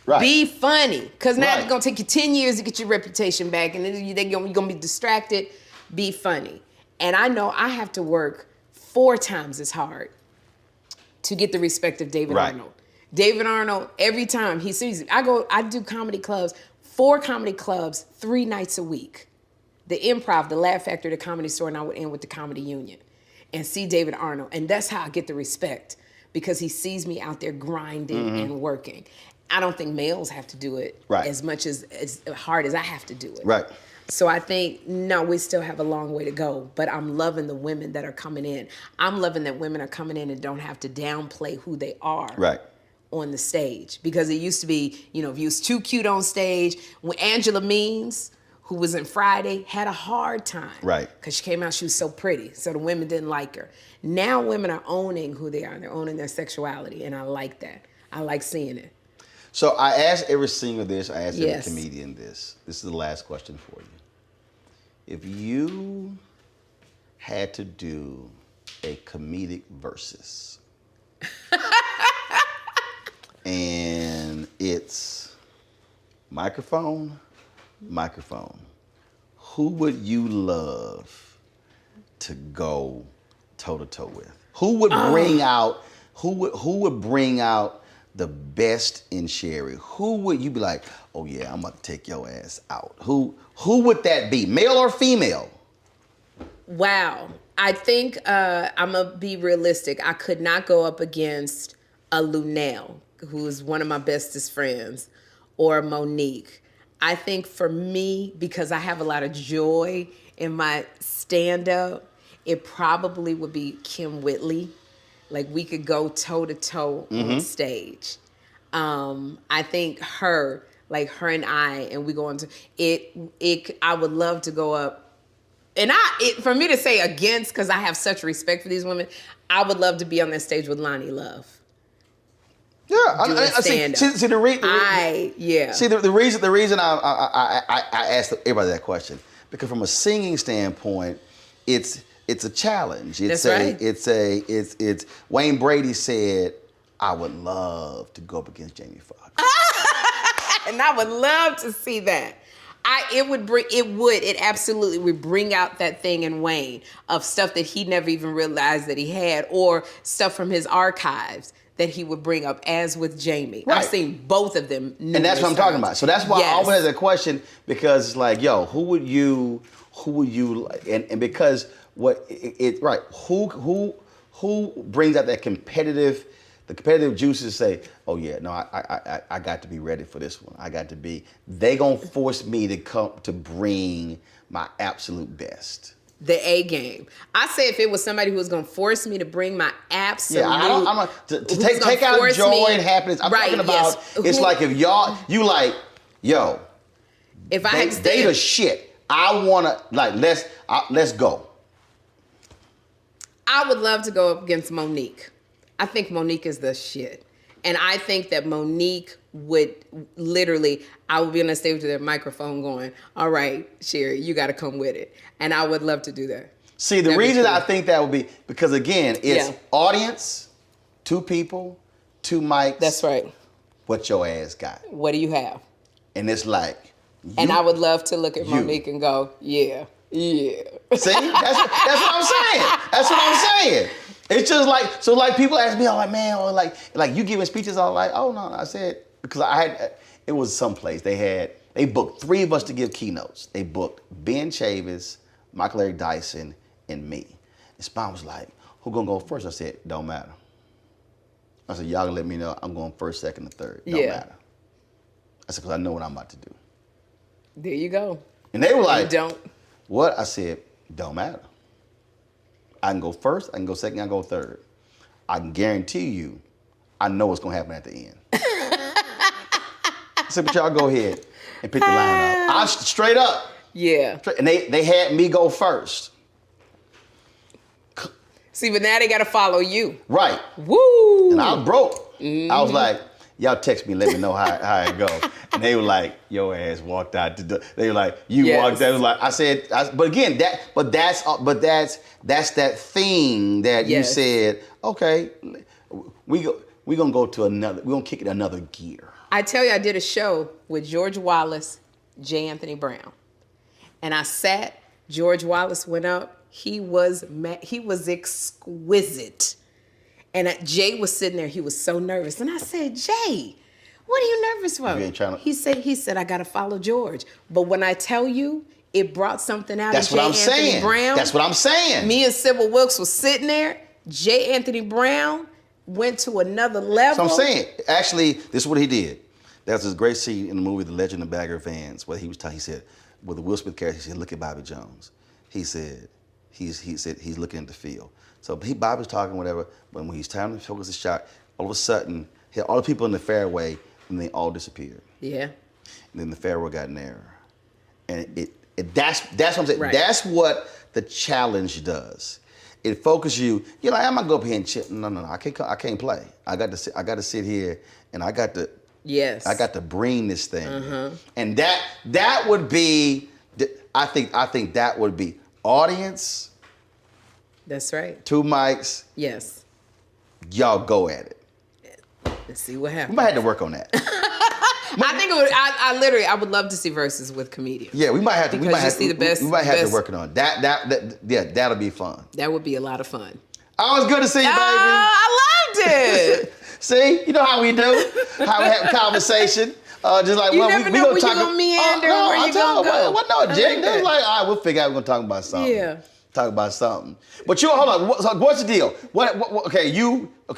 Right. Be funny. Because now it's going to take you 10 years to get your reputation back, and then you're going to be distracted. Be funny. And I know I have to work 4 times as hard to get the respect of David Arnold. David Arnold, every time he sees me, I do comedy clubs, 4 comedy clubs, 3 nights a week. The Improv, the Laugh Factory, the Comedy Store, and I would end with the Comedy Union and see David Arnold. And that's how I get the respect, because he sees me out there grinding and working. I don't think males have to do it as much as hard as I have to do it. Right. So I think, no, we still have a long way to go, but I'm loving the women that are coming in. I'm loving that women are coming in and don't have to downplay who they are on the stage. Because it used to be, you know, if you was too cute on stage, when Angela Means, who was in Friday, had a hard time. Right. Because she came out, she was so pretty, so the women didn't like her. Now women are owning who they are, they're owning their sexuality, and I like that. I like seeing it. So I asked every singer this, I asked every comedian this. This is the last question for you. If you had to do a comedic versus, and it's microphone, who would you love to go toe-to-toe with? Who would bring out, who would bring out the best in Sherri? Who would you be like, oh yeah, I'm about to take your ass out? Who would that be, male or female? Wow. I think I'm going to be realistic. I could not go up against a Lunel, who is one of my bestest friends, or Monique. I think for me, because I have a lot of joy in my stand-up, it probably would be Kim Whitley. Like, we could go toe-to-toe on stage. I think her, like her and I, and we go into it. I would love to go up, and for me to say against, because I have such respect for these women, I would love to be on that stage with Lonnie Love. Yeah, I see the reason I asked everybody that question, because from a singing standpoint, it's a challenge. It's Wayne Brady said, I would love to go up against Jamie Foxx. And I would love to see that. It absolutely would bring out that thing in Wayne of stuff that he never even realized that he had, or stuff from his archives that he would bring up, as with Jamie. I've seen both of them numerous And that's what I'm times. talking about. So that's why I always have that question, because it's like, yo, who would you, and because who brings out that competitive juices to say, oh yeah, no, I got to be ready for this one. They gonna force me to bring my absolute best. The A game. I say if it was somebody who was going to force me to bring my absolute... Yeah, to take out joy and happiness. I'm talking about, it's like if you like, yo, if I had to they the shit. I want to, like, let's go. I would love to go up against Monique. I think Monique is the shit. And I think that Monique would literally, I would be on the stage with their microphone going, all right, Sherri, you got to come with it. And I would love to do that. See, the reason I think that would be, because again, it's audience, 2 people, 2 mics. That's right. What your ass got? What do you have? And it's like, and I would love to look at Monique and go, yeah. See, that's what I'm saying. That's what I'm saying. It's just like, so like people ask me, oh like, man, or like you giving speeches, I was like, oh no, I said, because it was someplace, they booked 3 of us to give keynotes. They booked Ben Chavis, Michael Eric Dyson, and me. And Spahn was like, who gonna go first? I said, don't matter. I said, y'all gonna let me know I'm going first, second, and third. Don't matter. I said, because I know what I'm about to do. There you go. And they were like, You don't. What? I said, don't matter. I can go first, I can go second, I can go third. I can guarantee you, I know what's gonna happen at the end. I said, but y'all go ahead and pick the line up. I straight up. Yeah. And they had me go first. See, but now they gotta follow you. Right. Woo! And I was broke. I was like, y'all text me, let me know how it go. And they were like, your ass walked out the door. They were like, you walked out. It was like, but again, that's that thing that you said, okay, we're gonna go to another, we're gonna kick it another gear. I tell you, I did a show with George Wallace, J. Anthony Brown. And I sat, George Wallace went up, he was exquisite. And Jay was sitting there, he was so nervous. And I said, Jay, what are you nervous for? He said, I gotta follow George. But when I tell you, it brought something out of J. Anthony Brown. That's what I'm saying. Me and Sybil Wilkes was sitting there, J. Anthony Brown went to another level. So I'm saying, actually, this is what he did. There's this great scene in the movie The Legend of Bagger Vance where he said, with the Will Smith character, he said, look at Bobby Jones. He said, he's looking at the field. So Bobby's talking, whatever, but when he's time to focus the shot, all of a sudden, he had all the people in the fairway, and they all disappeared. Yeah. And then the fairway got narrower. And that's what I'm saying. Right. That's what the challenge does. It focuses you. You're like, I'm gonna go up here and chip. No, I can't play. I got to sit here, and I got to bring this thing. And that would be, I think that would be audience. That's right. 2 mics. Yes. Y'all go at it. Let's see what happens. We might have to work on that. I think it would. I would love to see verses with comedians. Yeah, we might have to. We might have to work on that. Yeah, that'll be fun. That would be a lot of fun. Oh, it's good to see you, baby. I loved it. See, you know how we do. How we have conversation. Just like, you never know where you're going to meander, where you're going to go. Well, no, Jake, like, all right, we'll figure out we're going to talk about something. Yeah. Talk about something. But hold on, what's the deal?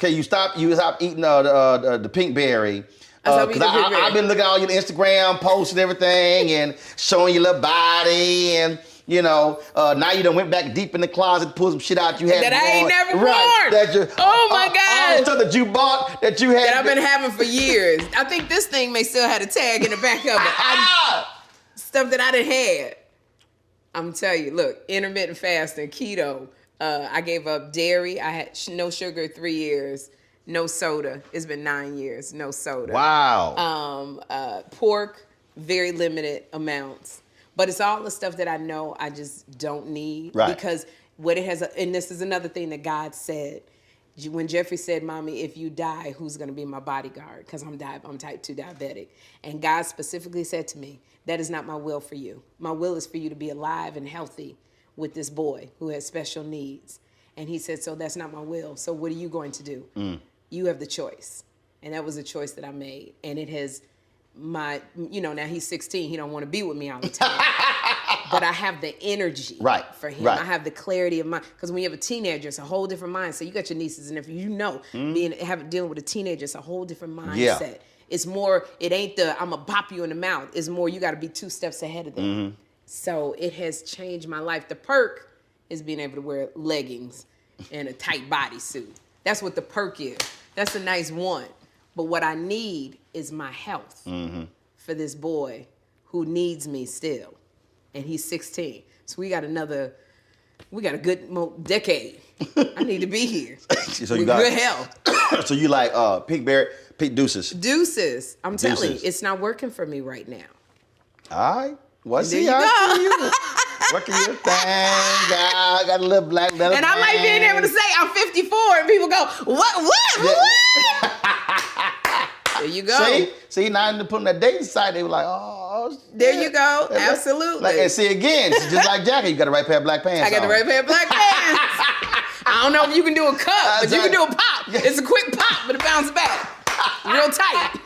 You stopped eating the pink berry. I've been looking at all your Instagram posts and everything and showing your little body and, now you done went back deep in the closet, pulled some shit out you had that I ain't never worn. Right. Oh my God. All the stuff that you bought that you had. That I've been having for years. I think this thing may still have a tag in the back of it. Stuff that I done had. I'm telling you, look, intermittent fasting, keto. I gave up dairy. I had no sugar 3 years. No soda. It's been 9 years. No soda. Wow. Pork, very limited amounts. But it's all the stuff that I know I just don't need. Right. Because what it has, and this is another thing that God said. When Jeffrey said, Mommy, if you die, who's going to be my bodyguard? Because I'm type 2 diabetic. And God specifically said to me, that is not my will for you. My will is for you to be alive and healthy with this boy who has special needs. And he said, so that's not my will. So what are you going to do? You have the choice. And that was a choice that I made. And it has now he's 16. He don't want to be with me all the time. But I have the energy for him. Right. I have the clarity of mind. Because when you have a teenager, it's a whole different mindset. So you got your nieces and nephews. Dealing with a teenager, it's a whole different mindset. Yeah. It's more, it ain't I'm going to bop you in the mouth. It's more, you got to be 2 steps ahead of them. So it has changed my life. The perk is being able to wear leggings and a tight bodysuit. That's what the perk is. That's a nice one. But what I need is my health for this boy who needs me still. And he's 16. So we got a good decade. I need to be here. So with good health. So you like pink deuces. Deuces. I'm telling you, it's not working for me right now. All right. Well, see you. Working your thing. I got a little black leather. And I like being able to say I'm 54 and people go, what? There you go. See, now in putting that dating site, they were like, oh. There you go. Absolutely. And see, again, it's just like Jackie, you got the right pair of black pants. I got the right pair of black pants. I don't know if you can do a cut, but you can do a pop. It's a quick pop, but it bounces back. Real tight.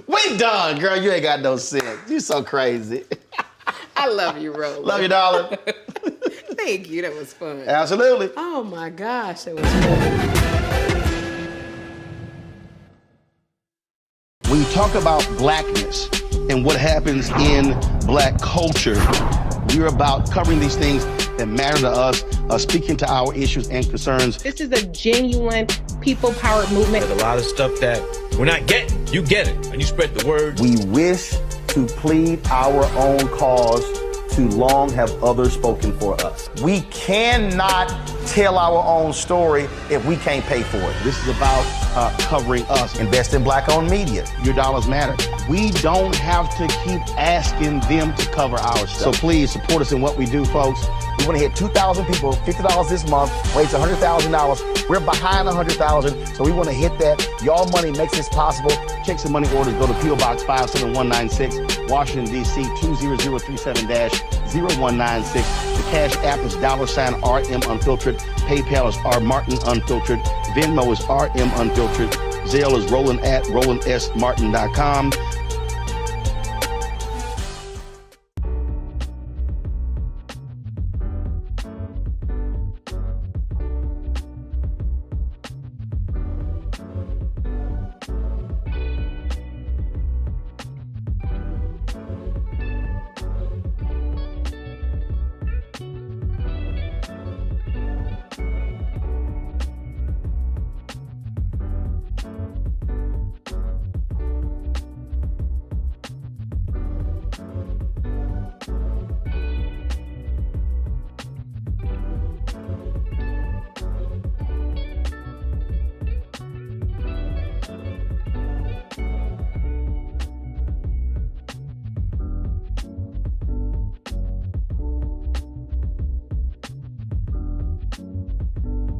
We done, girl. You ain't got no sense. You so crazy. I love you, Roland. Love you, darling. Thank you. That was fun. Absolutely. Oh, my gosh. That was fun. When you talk about blackness, and what happens in Black culture. We're about covering these things that matter to us, speaking to our issues and concerns. This is a genuine people-powered movement. There's a lot of stuff that we're not getting. You get it, and you spread the word. We wish to plead our own cause. Too long have others spoken for us. We cannot tell our own story if we can't pay for it. This is about covering us. Invest in Black-owned media. Your dollars matter. We don't have to keep asking them to cover our stuff. So please support us in what we do, folks. We want to hit 2,000 people, $50 this month, raise $100,000. We're behind 100,000, so we want to hit that. Y'all money makes this possible. Checks and money orders go to P.O. Box 57196, Washington, D.C. 20037-0196. The Cash App is $RM Unfiltered. PayPal is R Martin Unfiltered. Venmo is RM Unfiltered. Zelle is Roland at RolandSMartin.com.